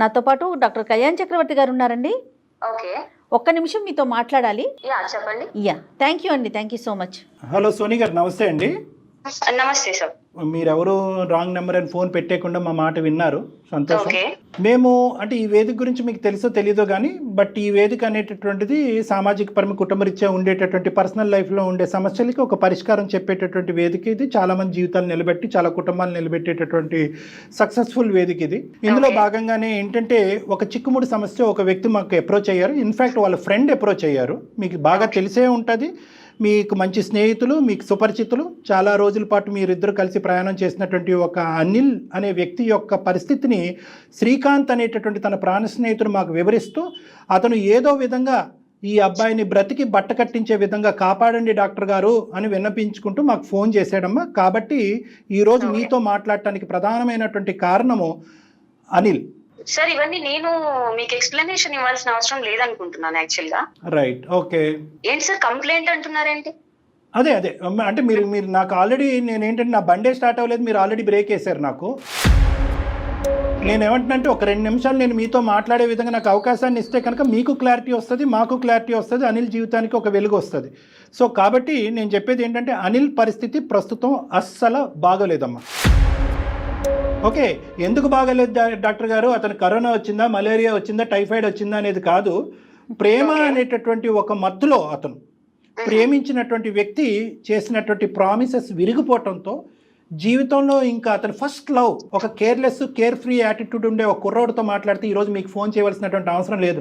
నాతో పాటు డాక్టర్ కళ్యాణ్ చక్రవర్తి గారు ఉన్నారండి. ఓకే ఒక్క నిమిషం మీతో మాట్లాడాలి. యా చెప్పండి. యా, థ్యాంక్ యూ అండి, thank you so much. Hello Soni గారు, నమస్తే అండి. నమస్తే సార్. మీరెవరు రాంగ్ నెంబర్ అని ఫోన్ పెట్టేయకుండా మా మాట విన్నారు, సంతోషం. ఓకే మేము అంటే ఈ వేదిక గురించి మీకు తెలుసో తెలీదో కానీ, బట్ ఈ వేదిక అనేటటువంటిది సామాజిక పరమ కుటుంబరీత్యా ఉండేటటువంటి పర్సనల్ లైఫ్లో ఉండే సమస్యలకి ఒక పరిష్కారం చెప్పేటటువంటి వేదిక ఇది. చాలా మంది జీవితాలు నిలబెట్టి చాలా కుటుంబాలు నిలబెట్టేటటువంటి సక్సెస్ఫుల్ వేదిక ఇది. ఇందులో భాగంగానే ఏంటంటే ఒక చిక్కుముడి సమస్య ఒక వ్యక్తి మాకు అప్రోచ్ అయ్యారు. ఇన్ఫ్యాక్ట్ వాళ్ళ ఫ్రెండ్ అప్రోచ్ అయ్యారు. మీకు బాగా తెలిసే ఉంటుంది, మీకు మంచి స్నేహితులు, మీకు సుపరిచితులు, చాలా రోజుల పాటు మీరిద్దరు కలిసి ప్రయాణం చేసినటువంటి ఒక అనిల్ అనే వ్యక్తి యొక్క పరిస్థితిని శ్రీకాంత్ అనేటటువంటి తన ప్రాణ స్నేహితుడు మాకు వివరిస్తూ, అతను ఏదో విధంగా ఈ అబ్బాయిని బ్రతికి బట్ట కట్టించే విధంగా కాపాడండి డాక్టర్ గారు అని విన్నపించుకుంటూ మాకు ఫోన్ చేశాడమ్మా. కాబట్టి ఈరోజు మీతో మాట్లాడటానికి ప్రధానమైనటువంటి కారణము అనిల్. సార్ ఇవన్నీ నేను మీకు ఎక్స్ప్లెనేషన్ ఇవ్వాల్సిన అవసరం లేదనుకుంటున్నాను యాక్చువల్ గా. Right, okay. ఏంటి సార్ కంప్లైంట్ అంటున్నారేంటి? అదే అంటే మీరు నాకు ఆల్రెడీ నేనేంటంటే నా బండే స్టార్ట్ అవ్వలేదు, మీరు ఆల్రెడీ బ్రేక్ వేశారు నాకు. నేనేమంటున్నంటే ఒక 2 నిమిషాలు నేను మీతో మాట్లాడే విధంగా నాకు అవకాశాన్ని ఇస్తే కనుక మీకు క్లారిటీ వస్తుంది, మాకు క్లారిటీ వస్తుంది, అనిల్ జీవితానికి ఒక వెలుగు వస్తుంది. సో కాబట్టి నేను చెప్పేది ఏంటంటే అనిల్ పరిస్థితి ప్రస్తుతం అస్సలు బాగోలేదమ్మా. ఓకే, ఎందుకు బాగలేదు డాక్టర్ గారు? అతను కరోనా వచ్చిందా, మలేరియా వచ్చిందా, టైఫాయిడ్ వచ్చిందా అనేది కాదు. ప్రేమ అనేటటువంటి ఒక మత్తులో అతను ప్రేమించినటువంటి వ్యక్తి చేసినటువంటి ప్రామిసెస్ విరిగిపోవటంతో జీవితంలో ఇంకా అతను ఫస్ట్ లవ్ ఒక కేర్లెస్ కేర్ ఫ్రీ యాటిట్యూడ్ ఉండే ఒక కుర్రోడితో మాట్లాడితే ఈరోజు మీకు ఫోన్ చేయవలసినటువంటి అవసరం లేదు.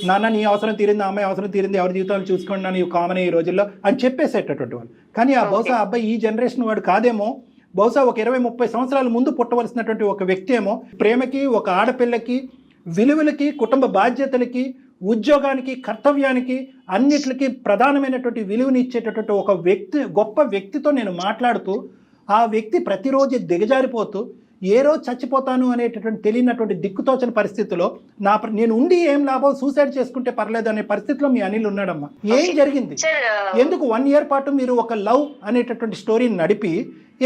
నాన్న నీ అవసరం తీరింది, అమ్మాయి అవసరం తీరింది, ఎవరి జీవితాలు చూసుకోండి నన్ను కామన్ ఈ రోజుల్లో అని చెప్పేసేటటువంటి వాళ్ళు. కానీ ఆ బహుశా అబ్బాయి ఈ జనరేషన్ వాడు కాదేమో, బహుశా ఒక 20-30 సంవత్సరాల ముందు పుట్టవలసినటువంటి ఒక వ్యక్తి ఏమో. ప్రేమకి, ఒక ఆడపిల్లకి, విలువలకి, కుటుంబ బాధ్యతలకి, ఉద్యోగానికి, కర్తవ్యానికి, అన్నిటికి ప్రధానమైనటువంటి విలువని ఇచ్చేటటువంటి ఒక వ్యక్తి, గొప్ప వ్యక్తితో నేను మాట్లాడుతూ ఆ వ్యక్తి ప్రతిరోజు దిగజారిపోతూ ఏ రోజు చచ్చిపోతాను అనేటటువంటి తెలియనటువంటి దిక్కుతోచని పరిస్థితిలో నేను ఉండి ఏం లాభం, సూసైడ్ చేసుకుంటే పర్లేదు అనే పరిస్థితిలో మీ అనిల్ ఉన్నాడమ్మా. ఏం జరిగింది? ఎందుకు 1 year పాటు మీరు ఒక లవ్ అనేటటువంటి స్టోరీని నడిపి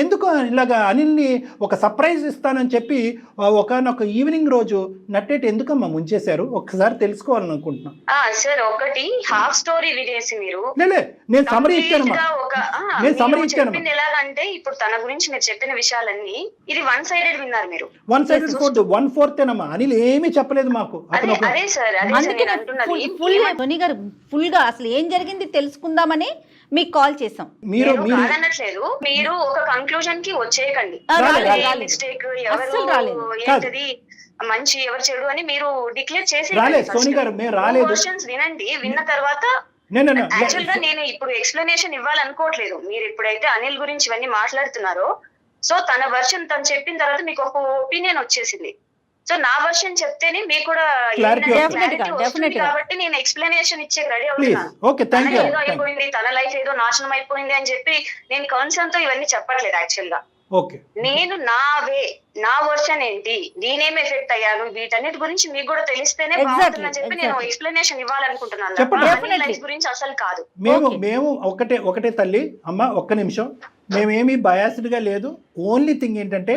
ఎందుకు ఇలాగా అనిల్ని ఒక సర్ప్రైజ్ ఇస్తానని చెప్పి ఒకనొక ఈవినింగ్ రోజు నట్టేటి ఎందుకమ్మా ముంచేశారు? ఒక్కసారి తెలుసుకోవాలని అనుకుంటున్నాను. సార్ ఒకటి హాఫ్ స్టోరీ వినేసి మీరు నేను సమరీ ఇచ్చానమ్మా. నేను సమరీ ఇచ్చాను. ఎలాగంటే ఇప్పుడు తన గురించి మీరు చెప్పిన విషయాలన్నీ ఇది 1 sided విన్నారు మీరు. 1 sided 1/4 అనిల్ ఏమీ చెప్పలేదు మాకు. అదే సార్ ఫుల్ గా అసలు ఏం జరిగింది తెలుసుకుందామని మీకు కాల్ చేసాం. మీరు కాదనట్లేదు, మీరు ఒక కంక్లూజన్ కి వచ్చేయకండి. మిస్టేక్ ఎవరు ఏంటది మంచి ఎవరు చెడు అని మీరు డిక్లేర్ చేసి క్వశ్చన్స్ వినండి. విన్న తర్వాత యాక్చువల్ గా నేను ఇప్పుడు ఎక్స్ప్లెనేషన్ ఇవ్వాలనుకోవట్లేదు. మీరు ఎప్పుడైతే అనిల్ గురించి ఇవన్నీ మాట్లాడుతున్నారో సో తన వర్షన్ తను చెప్పిన తర్వాత మీకు ఒక ఒపీనియన్ వచ్చేసింది. సో నా వర్షన్ చెప్తేనే మీకు కూడా కాబట్టి నేను ఎక్స్ప్లెనేషన్ ఇచ్చే రెడీ అవుతున్నాను. ఏదో అయిపోయింది, తన లైఫ్ ఏదో నాశనం అయిపోయింది అని చెప్పి నేను కన్సర్న్ తో ఇవన్నీ చెప్పట్లేదు. యాక్చువల్ గా నేను నా వర్షన్ ఏంటి, నేనేం ఎఫెక్ట్ అయ్యాను, వీటన్నిటి గురించి మీకు కూడా తెలిస్తేనే బాగుంటుందని చెప్పి నేను ఎక్స్ప్లెనేషన్ ఇవ్వాలనుకుంటున్నాను. లైఫ్ గురించి అసలు కాదు. మేము ఒకటే తల్లి అమ్మ, ఒక్క నిమిషం. మేమేమి బయాస్డ్ గా లేదు. ఓన్లీ థింగ్ ఏంటంటే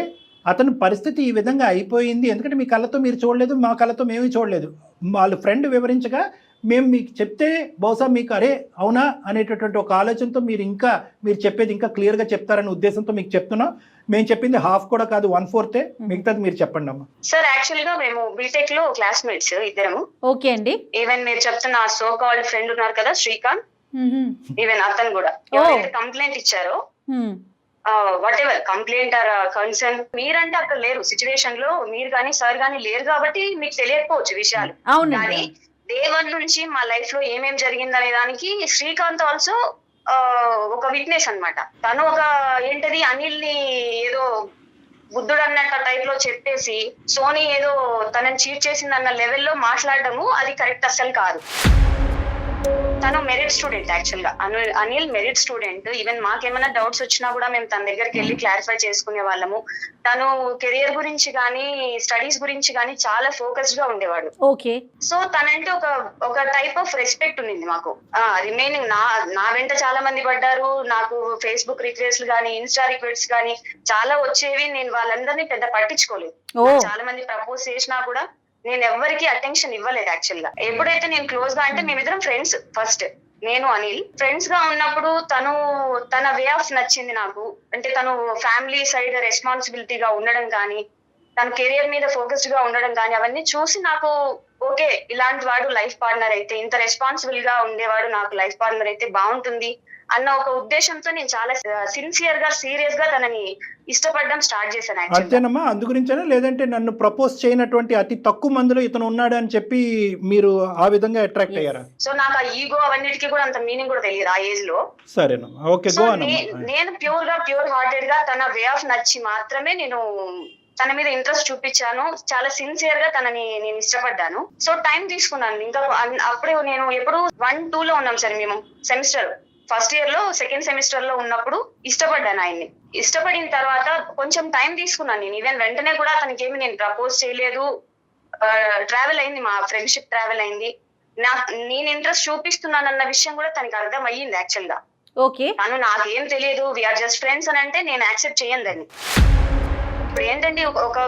అతని పరిస్థితి ఈ విధంగా అయిపోయింది. ఎందుకంటే మీ కళ్ళతో మీరు చూడలేదు, మా కళ్ళతో మేమీ చూడలేదు. వాళ్ళ ఫ్రెండ్ వివరించగా మేము మీకు చెప్తే బహుశా మీకు అరే అవునా అనేటటువంటి ఒక ఆలోచనతో మీరు చెప్పేది ఇంకా క్లియర్గా చెప్తారనే ఉద్దేశంతో మీకు చెప్తున్నాం. మేము చెప్పింది హాఫ్ కూడా కాదు, 1/4. మిగతాది మీరు చెప్పండి అమ్మా. సార్ యాక్చువల్ గా మేము బీటెక్ లో క్లాస్మేట్స్ ఇద్దరము. ఓకే అండి. ఈవెన్ మీరు చెప్తున్న సో కాల్డ్ ఫ్రెండ్ ఉన్నారు కదా శ్రీకాంత్, ఈవెన్ అతను కూడా కంప్లైంట్ ఇచ్చారో what ever complaint or concern, మీరంటే అక్కడ లేరు సిచ్యువేషన్ లో, మీరు కానీ సార్ కానీ లేరు కాబట్టి మీకు తెలియకపోవచ్చు విషయాలు. కానీ డే 1 నుంచి మా లైఫ్ లో ఏమేం జరిగిందనే దానికి శ్రీకాంత్ ఆల్సో ఒక విట్నెస్ అన్నమాట. తను ఒక ఏంటది అనిల్ ని ఏదో బుద్ధుడు అన్నట్టు టైప్ లో చెప్పేసి సోనీ ఏదో తనని చీట్ చేసిందన్న లెవెల్లో మాట్లాడటము అది కరెక్ట్ అస్సలు కాదు. తను మెరిట్ స్టూడెంట్ యాక్చువల్ గా. Anil merit student. ఈవెన్ మాకేమైనా డౌట్స్ వచ్చినా కూడా మేము తన దగ్గరికి వెళ్ళి క్లారిఫై చేసుకునే వాళ్ళము. తను కెరియర్ గురించి కానీ స్టడీస్ గురించి కానీ చాలా ఫోకస్డ్ గా ఉండేవాడు. ఓకే. సో తనంటే ఒక టైప్ ఆఫ్ రెస్పెక్ట్ ఉండింది మాకు. రిమైనింగ్ నా వెంట చాలా మంది పడ్డారు. నాకు ఫేస్బుక్ రిక్వెస్ట్లు గానీ ఇన్స్టా రిక్వెస్ట్స్ గానీ చాలా వచ్చేవి. నేను వాళ్ళందరినీ పెద్ద పట్టించుకోలేదు. చాలా మంది ప్రపోజ్ చేసినా కూడా నేను ఎవరికి అటెన్షన్ ఇవ్వలేదు యాక్చువల్ గా. ఎప్పుడైతే నేను క్లోజ్ గా, అంటే మేమిద్దరం ఫ్రెండ్స్ ఫస్ట్, నేను అనిల్ ఫ్రెండ్స్ గా ఉన్నప్పుడు తన వే ఆఫ్ నచ్చింది నాకు. అంటే తను ఫ్యామిలీ సైడ్ రెస్పాన్సిబిలిటీగా ఉండడం కానీ, తన కెరియర్ మీద ఫోకస్డ్ గా ఉండడం కానీ అవన్నీ చూసి నాకు ఓకే, ఇలాంటి వాడు లైఫ్ పార్ట్నర్ అయితే, ఇంత రెస్పాన్సిబుల్ గా ఉండేవాడు నాకు లైఫ్ పార్ట్నర్ అయితే బాగుంటుంది అన్న ఒక ఉద్దేశంతో నేను చాలా సిన్సియర్ గా సీరియస్ గా తనని ఇష్టపడడం స్టార్ట్ చేశాను. అంతేనమ్మా? అందు గురించేనా, లేదంటే నన్ను ప్రపోజ్ చేయనటువంటి అతి తక్కువ మందిలో ఇతను ఉన్నాడు అని చెప్పి మీరు ఆ విధంగా అట్రాక్ట్ అయ్యారా? సో నాకు ఆ ఈగో అవన్నిటికీ కూడా అంత మీనింగ్ కూడా తెలియదు ఆ ఏజ్ లో. సరేనమ్మా, ఓకే, గో ఆన్. నేను ప్యూర్ హార్టెడ్ గా తన వే ఆఫ్ నచ్చి మాత్రమే నేను తన మీద ఇంట్రెస్ట్ చూపించాను. చాలా సిన్సియర్ గా తనని నేను ఇష్టపడ్డాను. సో టైం తీసుకున్నాను. ఇంకా అప్పుడు నేను ఎప్పుడు 1-2 లో ఉన్నాం సార్ మేము. సెమిస్టర్ ఫస్ట్ ఇయర్ లో సెకండ్ సెమిస్టర్ లో ఉన్నప్పుడు ఇష్టపడ్డాను ఆయన్ని. ఇష్టపడిన తర్వాత కొంచెం టైం తీసుకున్నాను నేను. ఈవెన్ వెంటనే కూడా అతనికి ఏమి నేను ప్రపోజ్ చేయలేదు. ట్రావెల్ అయింది, మా ఫ్రెండ్షిప్ ట్రావెల్ అయింది. నేను ఇంట్రెస్ట్ చూపిస్తున్నానన్న విషయం కూడా తనకి అర్థం అయ్యింది యాక్చువల్ గా. ఓకే. తను నాకేం తెలియదు, వీఆర్ జస్ట్ ఫ్రెండ్స్ అని అంటే నేను యాక్సెప్ట్ చేయను దాన్ని. ఇప్పుడు ఏంటండి, ఒక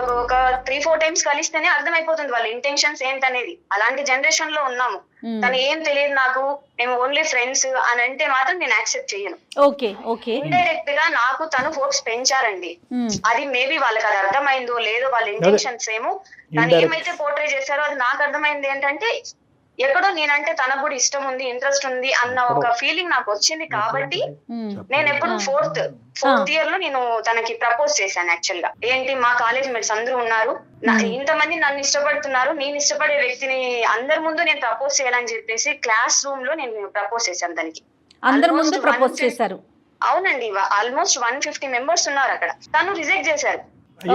3-4 టైమ్స్ కలిస్తేనే అర్థమైపోతుంది వాళ్ళ ఇంటెన్షన్స్ ఏంటనేది. అలాంటి జనరేషన్ లో ఉన్నాము. తను ఏం తెలియదు నాకు, మేము ఓన్లీ ఫ్రెండ్స్ అని అంటే మాత్రం నేను యాక్సెప్ట్ చేయను. ఓకే. ఓకే. ఇండైరెక్ట్ గా నాకు తను హోప్స్ పెంచారండి. అది మేబీ వాళ్ళకి అది అర్థమైందో లేదో, వాళ్ళ ఇంటెన్షన్స్ ఏమో తను ఏమైతే పోర్ట్రే చేశారో అది నాకు అర్థమైంది. ఏంటంటే ఎక్కడో నేనంటే తనకు కూడా ఇష్టం ఉంది, ఇంట్రెస్ట్ ఉంది అన్న ఒక ఫీలింగ్ నాకు వచ్చింది. కాబట్టి నేను ఎప్పుడు ఫోర్త్ ఇయర్ లో నేను తనకి ప్రపోజ్ చేశాను యాక్చువల్ గా. ఏంటి, మా కాలేజ్ మేట్స్ అందరూ ఉన్నారు, ఇంతమంది నన్ను ఇష్టపడుతున్నారు, నేను ఇష్టపడే వ్యక్తిని అందరి ముందు నేను ప్రపోజ్ చేయాలని చెప్పేసి క్లాస్ రూమ్ లో నేను ప్రపోజ్ చేశాను తనకి. అందరి ముందు ప్రపోజ్ చేశారు? అవునండి. ఆల్మోస్ట్ 150 మెంబర్స్ ఉన్నారు అక్కడ. తను రిజెక్ట్ చేశారు.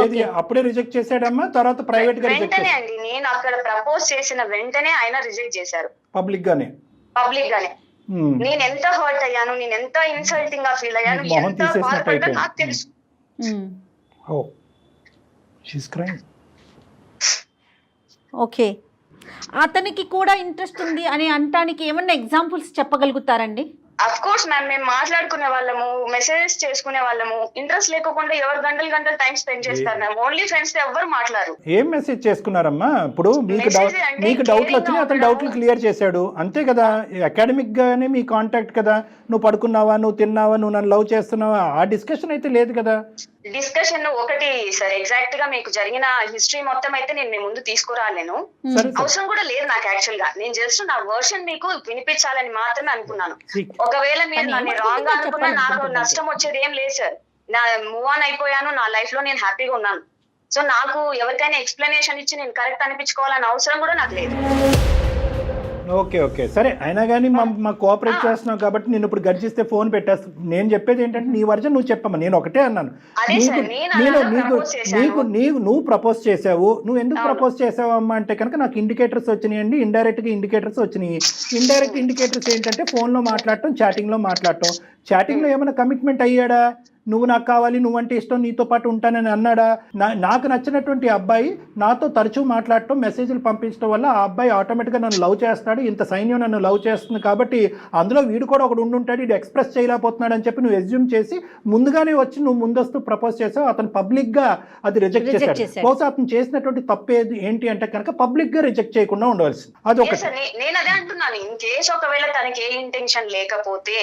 ఏది అప్పుడే రిజెక్ట్ చేశాడమ్మా? తర్వాత ప్రైవేట్ గా రిజెక్ట్ వెంటనే అండి, నేను అక్కడ ప్రపోజ్ చేసిన వెంటనే ఆయన రిజెక్ట్ చేశారు పబ్లిక్ గానే. నేను ఎంత హర్ట్ అయ్యాను, నేను ఎంత ఇన్సల్టింగ్ గా ఫీల్ అయ్యాను, ఎంత బాధపడ్డా నాకు తెలుసు. ఓకే. అతనికి కూడా ఇంట్రెస్ట్ ఉంది అని అనటానికి ఏమన్నా ఎగ్జాంపుల్స్ చెప్పగలుగుతారండి? అఫ్ కోర్స్ మ్యామ్, మేము మాట్లాడుకునే వాళ్ళము, మెసేజెస్ చేసుకునే వాళ్ళము. ఇంట్రెస్ట్ లేకుండా ఎవరు గంటలు టైం స్పెండ్ చేస్తారు మ్యామ్. ఓన్లీ ఫ్రెండ్స్ తో ఎవరు మాట్లాడరు. ఏం మెసేజ్ చేసుకున్నారమ్మా? ఇప్పుడు మీకు డౌట్లు వచ్చినాయి, అతను డౌట్లు క్లియర్ చేశాడు, అంతే కదా. అకాడమిక్ గానే మీ కాంటాక్ట్ కదా. నువ్వు పడుకున్నావా, నువ్వు తిన్నావా, నువ్వు నన్ను లవ్ చేస్తున్నావా, ఆ డిస్కషన్ అయితే లేదు కదా. డిస్కషన్ ఒకటి సార్, ఎగ్జాక్ట్ గా మీకు జరిగిన హిస్టరీ మొత్తం అయితే నేను మీ ముందు తీసుకురాలేను. అవసరం కూడా లేదు నాకు యాక్చువల్ గా. నేను జస్ట్ నా వర్షన్ మీకు వినిపించాలని మాత్రమే అనుకున్నాను. ఒకవేళ మీరు నన్ను రాంగ్ గా అనుకున్నా నాకు నష్టం వచ్చేది ఏం లేదు సార్. నా మూవ్ ఆన్ అయిపోయాను, నా లైఫ్ లో నేను హ్యాపీగా ఉన్నాను. సో నాకు ఎవరికైనా ఎక్స్ప్లెనేషన్ ఇచ్చి నేను కరెక్ట్ అనిపించుకోవాలని అవసరం కూడా నాకు లేదు. ఓకే, ఓకే, సరే. అయినా కానీ మా కోఆపరేట్ చేస్తున్నావు కాబట్టి నేను ఇప్పుడు గర్జిస్తే ఫోన్ పెట్టేస్తా. నేను చెప్పేది ఏంటంటే నీ వర్జన్ నువ్వు చెప్పమ్మా. నేను ఒకటే అన్నాను, నువ్వు ప్రపోజ్ చేసావు. నువ్వు ఎందుకు ప్రపోజ్ చేసావు అమ్మా అంటే కనుక నాకు ఇండికేటర్స్ వచ్చినాయండి, ఇండైరెక్ట్ గా ఇండికేటర్స్ వచ్చినాయి. ఇండైరెక్ట్ ఇండికేటర్స్ ఏంటంటే ఫోన్ లో మాట్లాడటం, చాటింగ్ లో మాట్లాడటం. చాటింగ్ లో ఏమైనా కమిట్మెంట్ అయ్యాడా? నువ్వు నాకు కావాలి, నువ్వంటే ఇష్టం, నీతో పాటు ఉంటానని అన్నాడా? నాకు నచ్చినటువంటి అబ్బాయి నాతో తరచూ మాట్లాడటం, మెసేజ్లు పంపించడం వల్ల ఆ అబ్బాయి ఆటోమేటిక్గా నన్ను లవ్ చేస్తాడు. ఇంత సైన్యం నన్ను లవ్ చేస్తుంది కాబట్టి అందులో వీడు కూడా ఒకడు ఉండుంటాడు, ఇది ఎక్స్ప్రెస్ చేయలేకపోతున్నాడు అని చెప్పి నువ్వు ఎస్యూమ్ చేసి ముందుగానే వచ్చి నువ్వు ముందస్తు ప్రపోజ్ చేసావు. అతను పబ్లిక్ గా అది రిజెక్ట్ చేశాడు. బహుశా అతను చేసినటువంటి తప్పు ఏంటి అంటే కనుక పబ్లిక్ గా రిజెక్ట్ చేయకుండా ఉండవలసింది. అదొకటి. నేను అదే అంటున్నాను. ఇన్ కేసు ఒకవేళ తనకి ఏ ఇంటెన్షన్ లేకపోతే,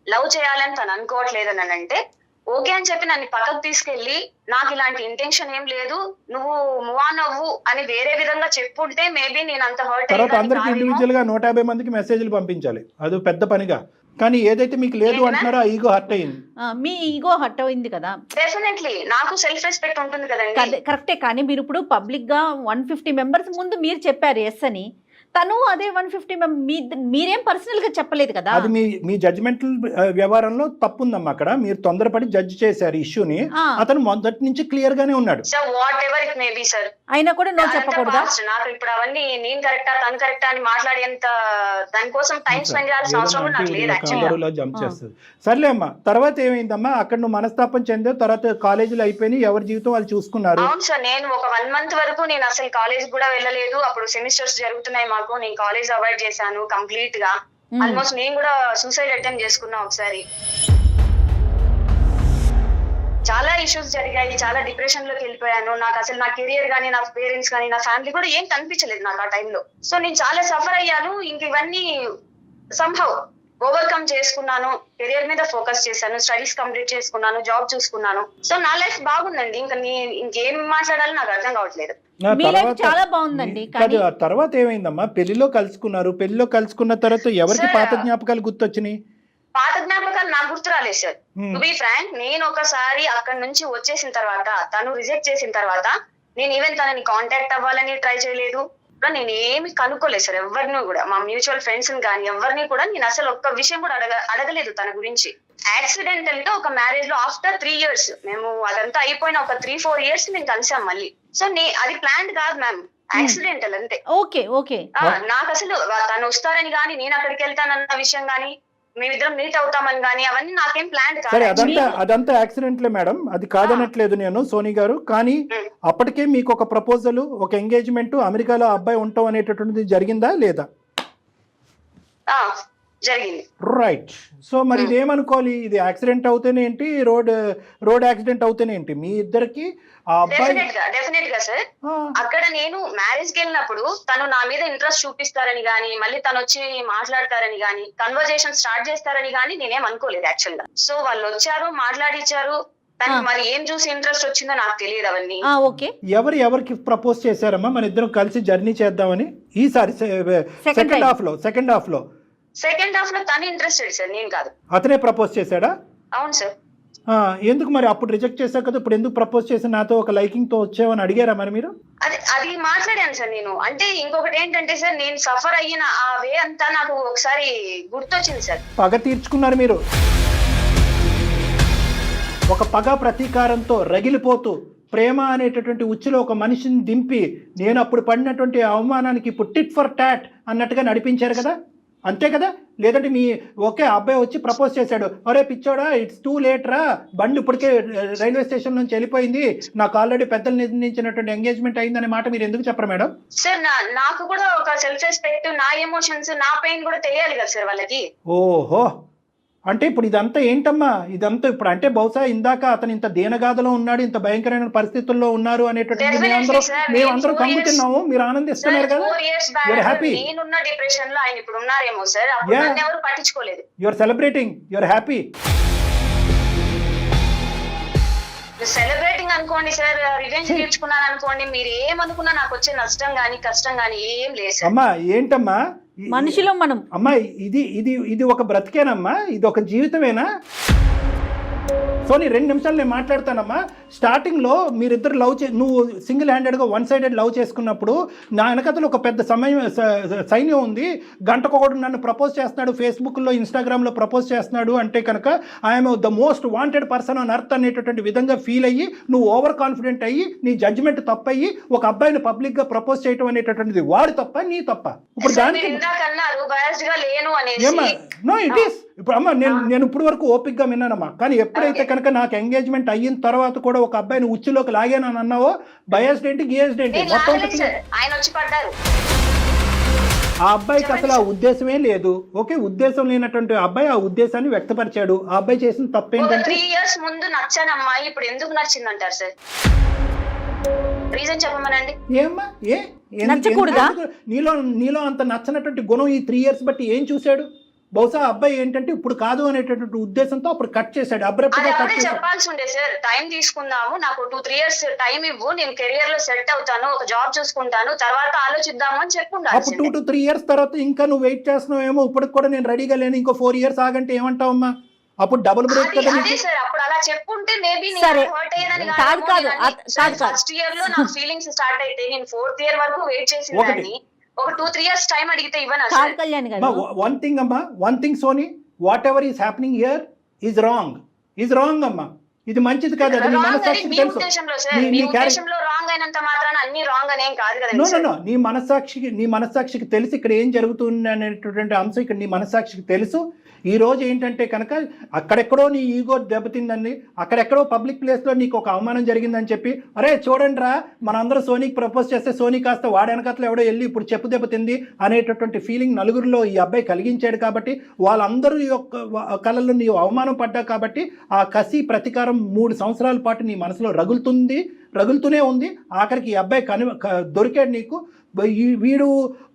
లవ్ చేయాలని తను అనుకోవట్లేదని అంటే ఓకే అని చెప్పి నన్ను పక్కకు తీసుకెళ్లి నాకు ఇలాంటి ఇంటెన్షన్ ఏం లేదు, నువ్వు మూవ్ ఆన్ అవ్వు అని వేరే విధంగా చెప్పుంటే మేబీ నేను అంత హర్ట్ తర్వాత అందరికి ఇండివిజువల్ గా 150 మందికి మెసేజ్లు పంపించాలి. అది పెద్ద పనిగా. కానీ ఏదైతే మీకు లేదు అంటున్నారో ఆ ఈగో హర్ట్ అయింది. మీ ఈగో హర్ట్ అయింది కదా. డెఫినెట్లీ నాకు సెల్ఫ్ రెస్పెక్ట్ ఉంటుంది కదండి. కరెక్టే. కానీ మీరు ఇప్పుడు పబ్లిక్ గా 150 మెంబర్స్ ముందు మీరు చెప్పారు ఎస్ అని, తను అదే 150 మీరేం పర్సనల్ గా చెప్పలేదు కదా. అది మీ జడ్జిమెంటల్ వ్యవహారంలో తప్పుందమ్మా. అక్కడ మీరు తొందరపడి జడ్జి చేశారు ఇష్యూని. అతను మొదటి నుంచి క్లియర్ గానే ఉన్నాడు. Sir what ever it may be sir, అయినా కూడా నో చెప్పకూడదా? నాకు ఇప్పుడు అవన్నీ నేను కరెక్టా తను కరెక్టా అని మాట్లాడేంత దానికోసం టైం స్పెండ్ చేయాల్సిన అవసరం కూడా నాకు లేదు యాక్చువల్గా. జంప్ చేస్తుంది. సర్లే అమ్మా, తర్వాత ఏమైందమ్మా? అక్కడ నువ్వు మనస్తాపం చెందావు, తర్వాత కాలేజీలో అయిపోయి ఎవరి జీవితం వాళ్ళు చూసుకున్నారు. అవును సార్, నేను ఒక 1 month వరకు నేను అసలు కాలేజ్ కూడా వెళ్ళలేదు. అప్పుడు సెమిస్టర్స్ జరుగుతున్నాయి మాకు, నేను కాలేజ్ అవాయిడ్ చేశాను కంప్లీట్ గా. ఆల్మోస్ట్ నేను కూడా సూసైడ్ అటెంప్ట్ చేసుకున్నా ఒకసారి. చాలా ఇష్యూస్ జరిగాయి, చాలా డిప్రెషన్ లోకి వెళ్ళిపోయాను. నాకు అసలు నా కెరియర్ గానీ, నా పేరెంట్స్ కానీ, నా ఫ్యామిలీ కూడా ఏం కనిపించలేదు నాకు ఆ టైంలో. సో నేను చాలా సఫర్ అయ్యాను. ఇంక ఇవన్నీ సంహౌ ఓవర్కమ్ చేసుకున్నాను, కెరియర్ మీద ఫోకస్ చేశాను, స్టడీస్ కంప్లీట్ చేసుకున్నాను, జాబ్ చూసుకున్నాను. సో నా లైఫ్ బాగుందండి. ఇంకా ఇంకేం మాట్లాడాలో నాకు అర్థం కావట్లేదు. చాలా బాగుందండి. తర్వాత ఏమైందమ్మా? పెళ్లిలో కలుసుకున్నారు. పెళ్లిలో కలుసుకున్న తర్వాత ఎవరికి పాత జ్ఞాపకాలు గుర్తొచ్చినాయి? పాత జ్ఞాపకాలు నాకు గుర్తు రాలేదు సార్. టు బి ఫ్రాంక్, నేను ఒకసారి అక్కడ నుంచి వచ్చేసిన తర్వాత, తను రిజెక్ట్ చేసిన తర్వాత, నేను ఈవెన్ తనని కాంటాక్ట్ అవ్వాలని ట్రై చేయలేదు. నేను ఏమి కనుక్కోలేదు సార్ ఎవరిని కూడా, మా మ్యూచువల్ ఫ్రెండ్స్ కానీ ఎవరిని కూడా నేను అసలు ఒక్క విషయం కూడా అడగలేదు తన గురించి. యాక్సిడెంటల్ గా ఒక మ్యారేజ్ లో ఆఫ్టర్ 3 years, మేము అదంతా అయిపోయిన ఒక 3-4 years మేము కలిసాం మళ్ళీ. సో అది ప్లాన్ కాదు మ్యామ్, యాక్సిడెంటల్ అంతే. Okay okay. నాకు అసలు తను వస్తారని గానీ, నేను అక్కడికి వెళ్తానన్న విషయం గానీ, మేమిద్దరం మీట్ అవుతామని గానీ అవన్నీ నాకేం ప్లాన్ కాదు. అదంతా యాక్సిడెంట్లే మేడం, అది కాదనట్లేదు నేను సోనీ గారు. కానీ అప్పటికే మీకు ఒక ప్రపోజల్, ఒక ఎంగేజ్మెంట్, అమెరికాలో అబ్బాయి ఉంటాం అనేటటువంటిది జరిగిందా లేదా? జరిగింది. రైట్. సో మరి ఇదేమనుకోవాలి? ఇది యాక్సిడెంట్ అవుతేనే ఏంటి, రోడ్ యాక్సిడెంట్ అవుతేనే ఏంటి? మీ ఇద్దరికి ఆ అబ్బాయి డెఫినెట్ గా సార్, అక్కడ నేను మ్యారేజ్ కి వెళ్ళినప్పుడు తను నా మీద ఇంట్రెస్ట్ చూపిస్తారని గానీ, మళ్ళీ తను వచ్చి మాట్లాడతారని గానీ, కన్వర్జేషన్ స్టార్ట్ చేస్తారని గానీ నేనేం అనుకోలేదు యాక్చువల్ గా. సో వాళ్ళు వచ్చారు, మాట్లాడిచ్చారు. తనకి మరి ఏం చూసి ఇంట్రెస్ట్ వచ్చిందో నాకు తెలియదు అవన్నీ. ఎవరికి ప్రపోజ్ చేశారమ్మా మన ఇద్దరం కలిసి జర్నీ చేద్దామని? ఈసారి సెకండ్ హాఫ్ లో తను ఇంట్రెస్టెడ్ సార్, నేను కాదు. అతనే ప్రపోజ్ చేశాడా? అవును సార్. ఎందుకు మరి అప్పుడు రిజెక్ట్ చేశారు కదా, ఇప్పుడు ఎందుకు ప్రపోజ్ చేసి నాతో ఒక లైకింగ్ తో వచ్చావని అడిగారా మరి మీరు? అది మాట్లాడాను సార్ నేను. అంటే ఇంకొకటి ఏంటంటే సార్, నేను సఫర్ అయిన ఆ వే అంతా నాకు ఒకసారి గుర్తొచ్చింది సార్. పగ తీర్చుకున్నారు మీరు. ఒక పగ ప్రతీకారంతో రగిలిపోతూ ప్రేమ అనేటటువంటి ఉచ్చులో ఒక మనిషిని దింపి, నేను అప్పుడు పడినటువంటి అవమానానికి ఇప్పుడు టిట్ ఫర్ టాట్ అన్నట్టుగా నడిపించారు కదా, అంతే కదా? లేదంటే మీ ఒకే అబ్బాయి వచ్చి ప్రపోజ్ చేశాడు, అరే పిచ్చోడా ఇట్స్ టూ లేట్ రా, బండి ఇప్పటికే రైల్వే స్టేషన్ నుంచి వెళ్ళిపోయింది, నాకు ఆల్రెడీ పెద్దలు నిర్ణయించినటువంటి ఎంగేజ్మెంట్ అయిందనే మాట మీరు ఎందుకు చెప్పరు మేడం? సార్ నాకు కూడా ఒక సెల్ఫ్ రెస్పెక్ట్, నా ఎమోషన్స్, నా పెయిన్ కూడా తెలియాలి కదా సార్ వాళ్ళకి. ఓహో, అంటే ఇప్పుడు ఇదంతా ఏంటమ్మా? ఇదంతా ఇప్పుడు అంటే బహుశా ఇందాక అతను ఇంత దీనగాథలో ఉన్నాడు, ఇంత భయంకరమైన పరిస్థితుల్లో ఉన్నారు అనేటటువంటి మేమందరం కంగుతున్నాము, మీరు ఆనందిస్తున్నారు కదా, యూఆర్ హ్యాపీ. నేనున్న డిప్రెషన్ లో ఆయన ఇప్పుడు ఉన్నారేమో సార్, ఎవరు పట్టించుకోలేదు. You are celebrating, you are happy. Celebrating అనుకోండి సార్, రివెంజ్ తీర్చుకున్నాను అనుకోండి, మీరు ఏమనుకున్నా నాకు వచ్చే నష్టం గానీ కష్టం గానీ ఏం లేదు సార్. అమ్మా ఏంటమ్మా మనిషిలో మనం, అమ్మా ఇది ఒక బ్రతికేనమ్మా, ఇది ఒక జీవితమేనా? సో 2 నిమిషాలు నేను మాట్లాడతానమ్మా. స్టార్టింగ్లో మీరిద్దరు నువ్వు సింగిల్ హ్యాండెడ్గా 1-sided లవ్ చేసుకున్నప్పుడు నా వెనకతలో ఒక పెద్ద సైన్యం ఉంది, గంటకొకడు నన్ను ప్రపోజ్ చేస్తున్నాడు, ఫేస్బుక్లో ఇన్స్టాగ్రామ్లో ప్రపోజ్ చేస్తున్నాడు అంటే కనుక I'm the most wanted person on earth అనేటటువంటి విధంగా ఫీల్ అయ్యి నువ్వు ఓవర్ కాన్ఫిడెంట్ అయ్యి నీ జడ్జిమెంట్ తప్పయ్యి ఒక అబ్బాయిని పబ్లిక్గా ప్రపోజ్ చేయడం అనేటటువంటిది వాడు తప్ప నీ తప్ప? ఇప్పుడు దానికి నో ఇట్ ఈస్. ఇప్పుడు అమ్మ నేను ఇప్పుడు వరకు ఓపిక్గా విన్నానమ్మా, కానీ ఎప్పుడైతే కనుక నాకు ఎంగేజ్మెంట్ అయిన తర్వాత కూడా ఒక అబ్బాయిని ఉచ్చులోకి లాగానని అన్నావో, బయాస్డ్ ఏంటి గియాస్డ్ ఏంటి మొత్తం ఆ అబ్బాయికి అసలు ఆ ఉద్దేశమే లేదు. ఓకే, ఉద్దేశం లేనటువంటి అబ్బాయి ఆ ఉద్దేశాన్ని వ్యక్తపరిచాడు. ఆ అబ్బాయి చేసిన తప్పేంటంటే 3 years ముందు నచ్చని అమ్మాయి ఇప్పుడు ఎందుకు నచ్చిందంటారు సార్? రీజన్ చెప్పమనండి. ఏమ్మా నచ్చకూడదా? నీలో అంత నచ్చనటువంటి గుణం ఈ 3 years బట్టి ఏం చూశాడు? బహుశా అబ్బాయి ఏంటంటే ఇప్పుడు కాదు అనేటటువంటి ఉద్దేశంతో అప్పుడు కట్ చేశాడు, అబ్రప్ట్ గా కట్ చేశాడు. చెప్పాల్సి ఉండే సార్, టైం తీసుకుందాము, నాకు 2-3 years టైం ఇవ్వు, నేను కెరియర్ లో సెట్ అవుతాను, ఒక జాబ్ చూసుకుంటాను, తర్వాత ఆలోచిద్దాము అని చెప్పుండాలి. అప్పుడు 2-3 years తర్వాత ఇంకా నువ్వు వెయిట్ చేస్తున్నావేమో, ఇప్పటికి కూడా నేను రెడీగా లేను, ఇంకో 4 years ఆగంటే ఏమంటావమ్మా? అప్పుడు డబుల్ బ్రేక్ కదా. అదే సార్, అప్పుడు అలా చెప్పుంటే మేబీ హర్ట్ అయ్యేదని కాదు. ఫస్ట్ ఇయర్ లో నాకు ఫీలింగ్స్ స్టార్ట్ అయితే నేను 4th year వరకు వెయిట్ చేసేదాన్ని. ఒక 2-3 years టైం అడిగితే ఇవ్వనా కాదు సార్? కళ్యాణ్ గారు, వన్ థింగ్ అమ్మా, one thing Soni, whatever is happening here is wrong అమ్మా. ఇది మంచిది కాదు, అది నీ రాంగ్ అని మనసాక్షికి మీ తెలుసు. ఉద్దేశంలో సార్, నీ మీ క్యారెక్టర్ ఉద్దేశంలో రాంగ్ అయినంత మాత్రాన అన్ని రాంగ్ అనేం కాదు నో కదండి నో సార్. నో నీ మనస్సాక్షికి తెలిసి ఇక్కడ ఏం జరుగుతుంది అనేటువంటి అంశం ఇక్కడ నీ మనస్సాక్షికి తెలుసు. ఈ రోజు ఏంటంటే కనుక అక్కడెక్కడో నీ ఈగో దెబ్బతిందండి, అక్కడెక్కడో పబ్లిక్ ప్లేస్లో నీకు ఒక అవమానం జరిగిందని చెప్పి, అరే చూడండి రా మనందరూ సోనీకి ప్రపోజ్ చేస్తే సోనీ కాస్త వాడి వెనకట్లో ఎవడో వెళ్ళి ఇప్పుడు చెప్పు దెబ్బతింది అనేటటువంటి ఫీలింగ్ నలుగురిలో ఈ అబ్బాయి కలిగించాడు. కాబట్టి వాళ్ళందరూ యొక్క కళల్లో నీవు అవమానం పడ్డా కాబట్టి ఆ కసి ప్రతీకారం 3 సంవత్సరాల పాటు నీ మనసులో రగులుతూనే ఉంది. ఆఖరికి ఈ అబ్బాయి దొరికాడు నీకు. వీడు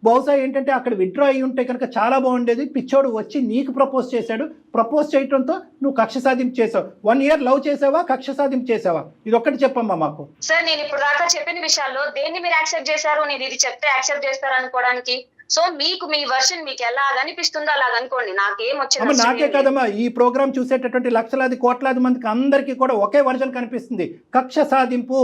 బహుశా ఏంటంటే అక్కడ విత్డ్రా అయ్యి ఉంటే కనుక చాలా బాగుండేది. పిచ్చోడు వచ్చి నీకు ప్రపోజ్ చేశాడు. ప్రపోజ్ చేయడంతో నువ్వు కక్ష సాధింపు చేసావు. 1 year లవ్ చేసావా, కక్ష సాధింపు చేసావా? ఇది ఒక్కటి చెప్పమ్మా మాకు. సార్ నేను ఇప్పుడు దాకా చెప్పిన విషయాల్లో దేన్ని మీరు యాక్సెప్ట్ చేశారు? నేను ఇది చెప్తే యాక్సెప్ట్ చేస్తారు అనుకోవడానికి. సో మీకు మీ వర్షన్ మీకు ఎలా అనిపిస్తుందో అలాగ అనుకోండి, నాకేం అమ్మ నాకే వచ్చింది. కదమ్మా, ఈ ప్రోగ్రామ్ చూసేటటువంటి లక్షలాది కోట్లాది మందికి అందరికీ కూడా ఒకే వర్షన్ కనిపిస్తుంది. కక్ష సాధింపు,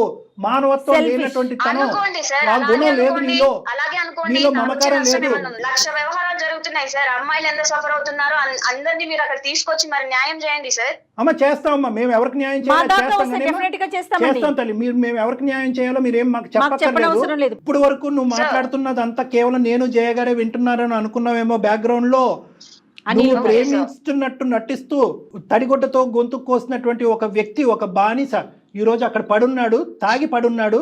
మానవత్వం లేనటువంటి తనం, అనుకోండి సార్, ఆ అలాగే గుణం లేదు అనుకోండి, నీలో, అలాగే అనుకోండి. నీలో మమకారం లేదు. 1,00,000 వ్యవహారాలు జరుగుతున్నాయి సార్, అమ్మాయిలు ఎంత సఫర్ అవుతున్నారో అందరినీ మీరు అక్కడ తీసుకొచ్చి మరి న్యాయం చేయండి సార్. అమ్మ చేస్తామమ్మా, మేము ఎవరికి న్యాయం మా చేయాలో దాంట్లో చేస్తాం వస్తే కానీ definitely గా చేస్తామండి. చేస్తాం తల్లి. మేము ఎవరికి న్యాయం చేయాలో మీరేం మాకు చెప్పనవసరం చెప్పక్కర్లేదు. లేదు. ఇప్పుడు వరకు నువ్వు మాట్లాడుతున్నది అంతా కేవలం నేను జయగారే వింటున్నారని అనుకున్నావేమో బ్యాక్గ్రౌండ్ లో. నువ్వు ప్రేమిస్తున్నట్టు నటిస్తూ తడిగుడ్డతో గొంతు కోసినటువంటి ఒక వ్యక్తి, ఒక బానిస ఈ రోజు అక్కడ పడున్నాడు, తాగి పడున్నాడు.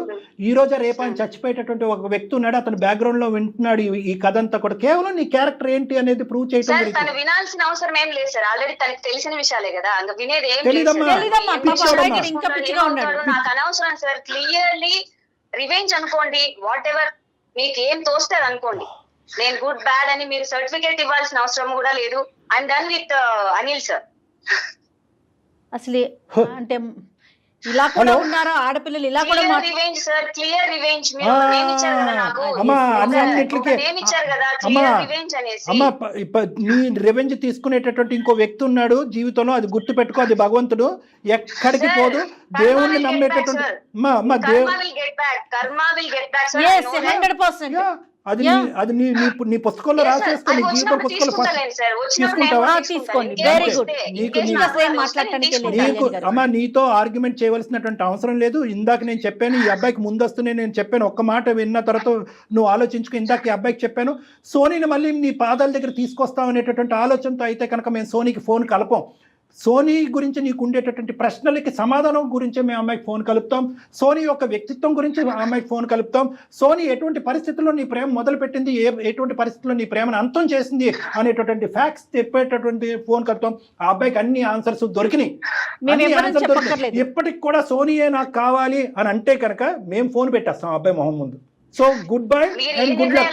ఈ రోజు రేపు ఆయన చచ్చిపోయేటటువంటి ఒక వ్యక్తి ఉన్నాడు, అతను బ్యాక్గ్రౌండ్ లో వింటున్నాడు ఈ కథ అంతా కూడా. కేవలం నీ క్యారెక్టర్ ఏంటి అనేది ప్రూవ్ చేయడం సార్ గురించి. తను వినాల్సిన అవసరం ఏం లేదు సార్, ఆల్రెడీ తనకి తెలిసిన విషయాలే కదా, ఇంకా వినేది ఏం లేదు తెలీదమ్మా. సార్. తెలీదమ్మా, ఏం పాపం మాట్లాడాలి, ఆయన ఇంకా పిచ్చిగా ఉన్నాడు. నాకు అనవసరం సార్. క్లియర్లీ రివెంజ్ అనుకోండి, వాట్ ఎవర్ మీకు ఏం తోస్తే అది అనుకోండి. నేను గుడ్ బ్యాడ్ అని మీరు సర్టిఫికేట్ ఇవ్వాల్సిన అవసరం కూడా లేదు. I'm done with Anil sir. అసలు అంటే ఇలా కూడా ఉన్నారా ఆడపిల్లలు? ఇలా కూడా రివెంజ్ సార్, క్లియర్ రివెంజ్. మీరు నేమ్ ఇచ్చారు కదా నాకు, అమ్మా అన్నిటికీ నేమ్ ఇచ్చారు కదా, అమ్మా క్లియర్ రివెంజ్ అనేసి. అమ్మా నీ రివెంజ్ తీసుకునేటటువంటి ఇంకో వ్యక్తి ఉన్నాడు జీవితంలో, అది గుర్తు పెట్టుకో. అది భగవంతుడు, ఎక్కడికి పోదు. దేవుణ్ణి నమ్మేటటువంటి అమ్మా కర్మ విల్ గెట్ బ్యాక్, కర్మ will get back sir. yes 100%. అది నీ పుస్తకంలో రాసేసుకో, నీ జీవితం పుస్తకంలో తీసుకుంటావా? తీసుకోండి. Very good. నీకు అమ్మా నీతో ఆర్గ్యుమెంట్ చేయవలసినటువంటి అవసరం లేదు. ఇందాక నేను చెప్పాను, ఈ అబ్బాయికి ముందస్తునే నేను చెప్పాను, ఒక్క మాట విన్న తర్వాత నువ్వు ఆలోచించుకో. ఇందాక ఈ అబ్బాయికి చెప్పాను, సోనీని మళ్ళీ నీ పాదాల దగ్గర తీసుకొస్తాం అనేటటువంటి ఆలోచనతో అయితే కనుక మేము సోనీకి ఫోన్ కలపం. సోనీ గురించి నీకు ఉండేటటువంటి ప్రశ్నలకి సమాధానం గురించి మేము అమ్మాయికి ఫోన్ కలుపుతాం. సోనీ యొక్క వ్యక్తిత్వం గురించి అమ్మాయికి ఫోన్ కలుపుతాం. సోనీ ఎటువంటి పరిస్థితుల్లో నీ ప్రేమ మొదలుపెట్టింది, ఎటువంటి పరిస్థితుల్లో నీ ప్రేమను అంతం చేసింది అనేటటువంటి ఫ్యాక్ట్స్ చెప్పేటటువంటి ఫోన్ కలుపుతాం. ఆ అబ్బాయికి అన్ని ఆన్సర్స్ దొరికినాయి. ఇప్పటికి కూడా సోనీయే నాకు కావాలి అని అంటే కనుక మేము ఫోన్ పెట్టేస్తాం ఆ అబ్బాయి మొహం ముందు. So good bye and good luck.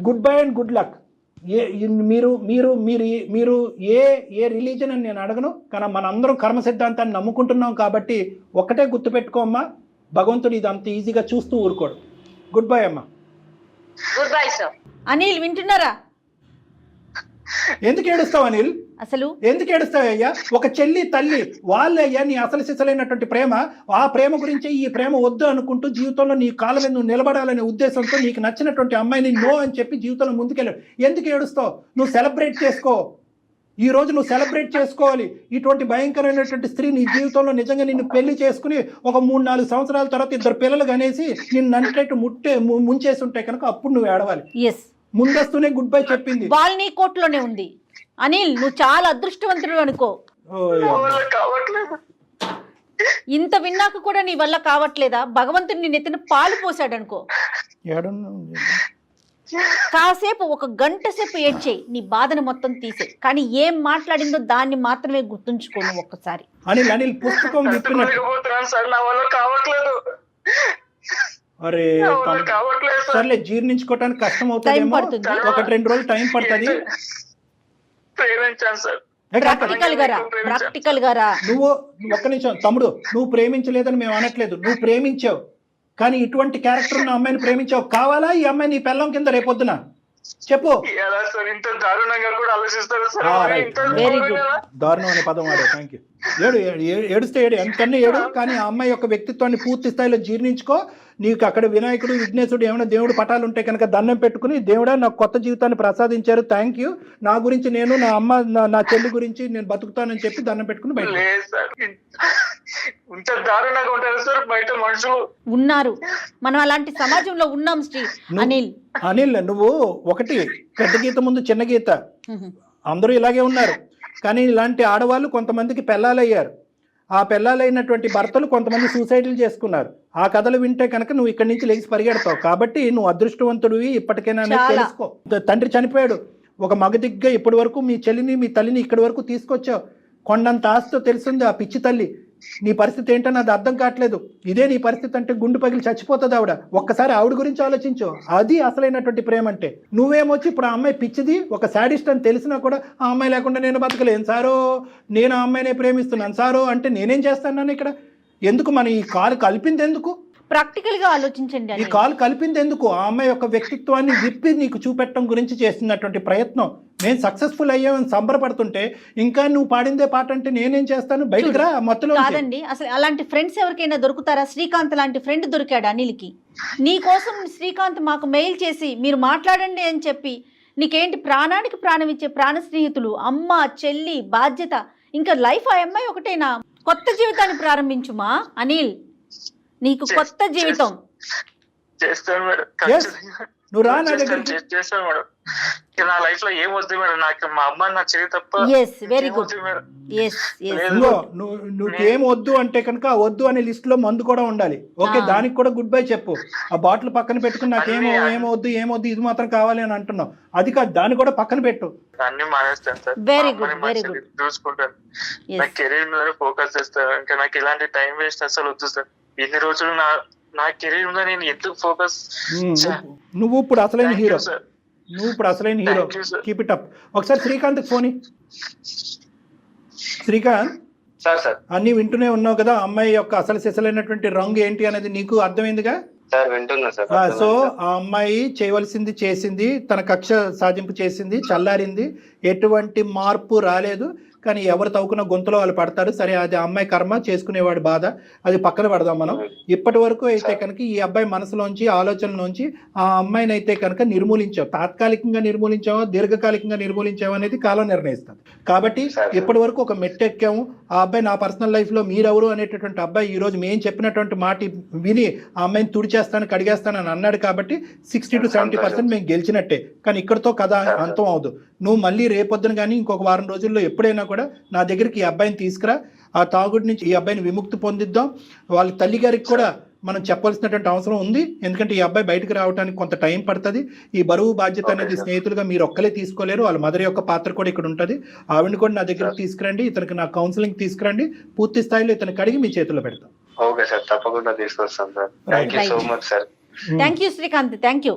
Good bye and good luck. మీరు మీరు మీరు మీరు ఏ రిలీజన్ అని నేను అడగను, కానీ మనందరం కర్మ సిద్ధాంతాన్ని నమ్ముకుంటున్నాం కాబట్టి ఒక్కటే గుర్తుపెట్టుకోమ్మా, భగవంతుడు ఇది అంత ఈజీగా చూస్తూ ఊరుకోడు. గుడ్ బై అమ్మా. Goodbye sir. అనిల్ వింటున్నారా? ఎందుకు ఏడుస్తావు అనిల్? అసలు ఎందుకు ఏడుస్తావయ్యా? ఒక చెల్లి తల్లి వాళ్ళయ్యా నీ అసలు సిసలైనటువంటి ప్రేమ. ఆ ప్రేమ గురించి ఈ ప్రేమ వద్దు అనుకుంటూ జీవితంలో నీ కాళ్ళ మీద నువ్వు నిలబడాలనే ఉద్దేశంతో నీకు నచ్చినటువంటి అమ్మాయిని నో అని చెప్పి జీవితంలో ముందుకెళ్ళావు. ఎందుకు ఏడుస్తావు? నువ్వు సెలబ్రేట్ చేసుకో. ఈ రోజు నువ్వు సెలబ్రేట్ చేసుకోవాలి. ఇటువంటి భయంకరమైనటువంటి స్త్రీ నీ జీవితంలో నిజంగా నిన్ను పెళ్లి చేసుకుని ఒక 3-4 సంవత్సరాల తర్వాత 2 పిల్లలు కనేసి నిన్ను నంటేట్టు ముంచేసి ఉంటే కనుక అప్పుడు నువ్వు ఏడవాలి. ఎస్, ముందస్తునే గుడ్ బై చెప్పింది. బాల్ నీ కోర్టులోనే ఉంది. అనిల్ నువ్వు చాలా అదృష్టవంతుడు అనుకో. ఇంత విన్నాక కూడా నీ వల్ల కావట్లేదా? భగవంతుడు నీ నెత్తిన పాలు పోసాడు అనుకో. కాసేపు 1 గంట సేపు ఏడ్చేయి, నీ బాధను మొత్తం తీసేయి. కానీ ఏం మాట్లాడిందో దాన్ని మాత్రమే గుర్తుంచుకోను ఒక్కసారి. అనిల్ పుస్తకం అరే సర్లే, జీర్ణించుకోవటానికి కష్టం అవుతుంది, 1-2 రోజులు టైం పడుతుంది. ప్రాక్టికల్ గా రా. నువ్వు ఒక్క నిమిషం తమ్ముడు, నువ్వు ప్రేమించలేదని మేము అనట్లేదు, నువ్వు ప్రేమించావు. కానీ ఇటువంటి క్యారెక్టర్ ఉన్న అమ్మాయిని ప్రేమించావు. కావాలా ఈ అమ్మాయి నీ పెళ్ళం కింద రేపొద్దున? చెప్పు. ఎలా సార్ ఇంత దారుణంగా కూడా ఆలోచిస్తారు సార్? ఇంత Very good. ఘోరంగా? దారుణం అనే పదం వాడే. Thank you. ఏడుస్తే ఏడు, ఎంతకన్నా ఏడు, కానీ ఆ అమ్మాయి యొక్క వ్యక్తిత్వాన్ని పూర్తి స్థాయిలో జీర్ణించుకో. నీకు అక్కడ వినాయకుడు, విఘ్నేశుడు, ఏమైనా దేవుడు పటాలు ఉంటే కనుక దండం పెట్టుకుని, దేవుడా నాకు కొత్త జీవితాన్ని ప్రసాదించారు, థ్యాంక్ యూ, నా గురించి నేను, నా అమ్మ, నా చెల్లి గురించి నేను బతుకుతానని చెప్పి దండం పెట్టుకుని బయట. లేదు సార్, ఇంత దారుణంగా ఉంటారు సార్ బయట మనుషులు. ఉన్నారు, మనం అలాంటి సమాజంలో ఉన్నాం శ్రీ అనిల్. అనిల్, నువ్వు ఒకటి పెద్ద గీత ముందు చిన్న గీత, అందరూ ఇలాగే ఉన్నారు. కానీ ఇలాంటి ఆడవాళ్ళు కొంతమందికి పెళ్ళాలయ్యారు. ఆ పెళ్ళాలైనటువంటి భర్తలు కొంతమంది సూసైడ్లు చేసుకున్నారు. ఆ కథలు వింటే కనుక నువ్వు ఇక్కడి నుంచి లేచి పరిగెడతావు. కాబట్టి నువ్వు అదృష్టవంతుడివి ఇప్పటికైనా అనేది తెలుసుకో. తండ్రి చనిపోయాడు, ఒక మగదిగ్గా ఇప్పటి వరకు మీ చెల్లిని, మీ తల్లిని ఇక్కడి వరకు తీసుకొచ్చావు. కొండంత ఆస్తితో తెలిసింది ఆ పిచ్చి తల్లి. నీ పరిస్థితి ఏంటని అది అర్థం కావట్లేదు. ఇదే నీ పరిస్థితి అంటే గుండు పగిలి చచ్చిపోతుంది ఆవిడ. ఒక్కసారి ఆవిడ గురించి ఆలోచించు. అది అసలైనటువంటి ప్రేమ అంటే. నువ్వేమొచ్చి ఇప్పుడు ఆ అమ్మాయి పిచ్చిది, ఒక శాడిస్ట్ అని తెలిసినా కూడా ఆ అమ్మాయి లేకుండా నేను బతకలేను సారో, నేను ఆ అమ్మాయినే ప్రేమిస్తున్నాను సారో అంటే నేనేం చేస్తాను ఇక్కడ? ఎందుకు మన ఈ కాలు కలిపింది ఎందుకు? ప్రాక్టికల్ గా ఆలోచించండి. ఈ కాలు కలిపింది ఎందుకు? ఆ అమ్మాయి యొక్క వ్యక్తిత్వాన్ని విప్పి నీకు చూపెట్టడం గురించి చేస్తున్నటువంటి ప్రయత్నం. నేను సక్సెస్ఫుల్ అయ్యామని సంబరపడుతుంటే ఇంకా నువ్వు పాడిందే పాట అంటే నేనేం చేస్తాను? బయటకు రా మొత్తం. కాదండి, అసలు అలాంటి ఫ్రెండ్స్ ఎవరికైనా దొరుకుతారా? శ్రీకాంత్ లాంటి ఫ్రెండ్ దొరికాడు అనిల్కి. నీ కోసం శ్రీకాంత్ మాకు మెయిల్ చేసి మీరు మాట్లాడండి అని చెప్పి, నీకేంటి ప్రాణానికి ప్రాణం ఇచ్చే ప్రాణ స్నేహితులు, అమ్మ, చెల్లి, బాధ్యత, ఇంకా లైఫ్ ఆ అమ్మాయి ఒకటేనా? కొత్త జీవితాన్ని ప్రారంభించుమా అనిల్, నీకు కొత్త జీవితం. చేస్తాను మేడం, నువ్వు రా నా దగ్గరికి. చేస్తాను మేడం. నా లైఫ్ లో ఏం వద్దు మేడం, నాకు మా అమ్మ, నా చెల్లి తప్ప. Yes, very good. నువ్వేం వద్దు అంటే కనుక వద్దు అనే లిస్ట్ లో మందు కూడా ఉండాలి. ఓకే, దానికి కూడా గుడ్ బై చెప్పు. ఆ బాటిల్ పక్కన పెట్టుకుని నాకేమో ఏమొద్దు ఇది మాత్రం కావాలి అని అంటున్నావు. అది కాదు, దాన్ని కూడా పక్కన పెట్టు. అన్ని మానేస్తాను sir. Very good, very good. చూసుకుంటాను, నా కెరీర్ మీద ఫోకస్ చేస్తాను. ఇంకా నాకు ఇలాంటి టైం వేస్ట్ అసలు వద్దు సార్. ఇన్ని రోజులు నా కెరీర్ మీద నేను ఎందుకు ఫోకస్? నువ్వు ఇప్పుడు అసలైన హీరో, కీప్ ఇట్ అప్. ఒకసారి శ్రీకాంత్ ఫోన్. శ్రీకాంత్ సార్, అన్ని వింటూనే ఉన్నావు కదా, అమ్మాయి యొక్క అసలు సిసలైనటువంటి రంగు ఏంటి అనేది నీకు అర్థమైందిగా? సార్ వింటున్నా సార్. సో ఆ అమ్మాయి చేయవలసింది చేసింది, తన కక్ష సాధింపు చేసింది, చల్లారింది, ఎటువంటి మార్పు రాలేదు. కానీ ఎవరు తవ్వుకున్న గొంతులో వాళ్ళు పడతారు. సరే, అది అమ్మాయి కర్మ, చేసుకునేవాడు బాధ, అది పక్కన పడదాం మనం. ఇప్పటి వరకు అయితే కనుక ఈ అబ్బాయి మనసులోంచి, ఆలోచనలోంచి ఆ అమ్మాయిని అయితే కనుక నిర్మూలించావు. తాత్కాలికంగా నిర్మూలించావో, దీర్ఘకాలికంగా నిర్మూలించావో అనేది కాలం నిర్ణయిస్తుంది. కాబట్టి ఇప్పటి వరకు ఒక మెట్టెక్కాము. ఆ అబ్బాయి నా పర్సనల్ లైఫ్లో మీరెవరు అనేటటువంటి అబ్బాయి ఈ రోజు మేము చెప్పినటువంటి మాట విని ఆ అమ్మాయిని తుడిచేస్తాను, కడిగేస్తాను అని అన్నాడు. కాబట్టి 60 to 70% మేము గెలిచినట్టే. కానీ ఇక్కడితో కథ అంతం అవదు. నువ్వు మళ్ళీ రేపొద్దున కానీ ఇంకొక వారం రోజుల్లో ఎప్పుడైనా కూడా నా దగ్గరికి ఈ అబ్బాయిని తీసుకురా. ఆ తాగుడి నుంచి ఈ అబ్బాయిని విముక్తి పొందిద్దాం. వాళ్ళ తల్లి గారికి కూడా మనం చెప్పాల్సినటువంటి అవసరం ఉంది. ఎందుకంటే ఈ అబ్బాయి బయటకు రావడానికి కొంత టైం పడుతుంది. ఈ బరువు బాధ్యత అనేది స్నేహితులుగా మీరు ఒక్కలే తీసుకోలేరు. వాళ్ళ మదర్ యొక్క పాత్ర కూడా ఇక్కడ ఉంటుంది. ఆవిడని కూడా నా దగ్గరికి తీసుకురండి, ఇతనికి నా కౌన్సిలింగ్ తీసుకురండి. పూర్తి స్థాయిలో ఇతను కడిగి మీ చేతిలో పెడతాం. ఓకే సార్, తప్పకుండా తీసుకొస్తాం sir. Thank you so much sir. Thank you Srikanth. Thank you.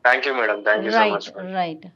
Thank you madam. Thank you so much. Right.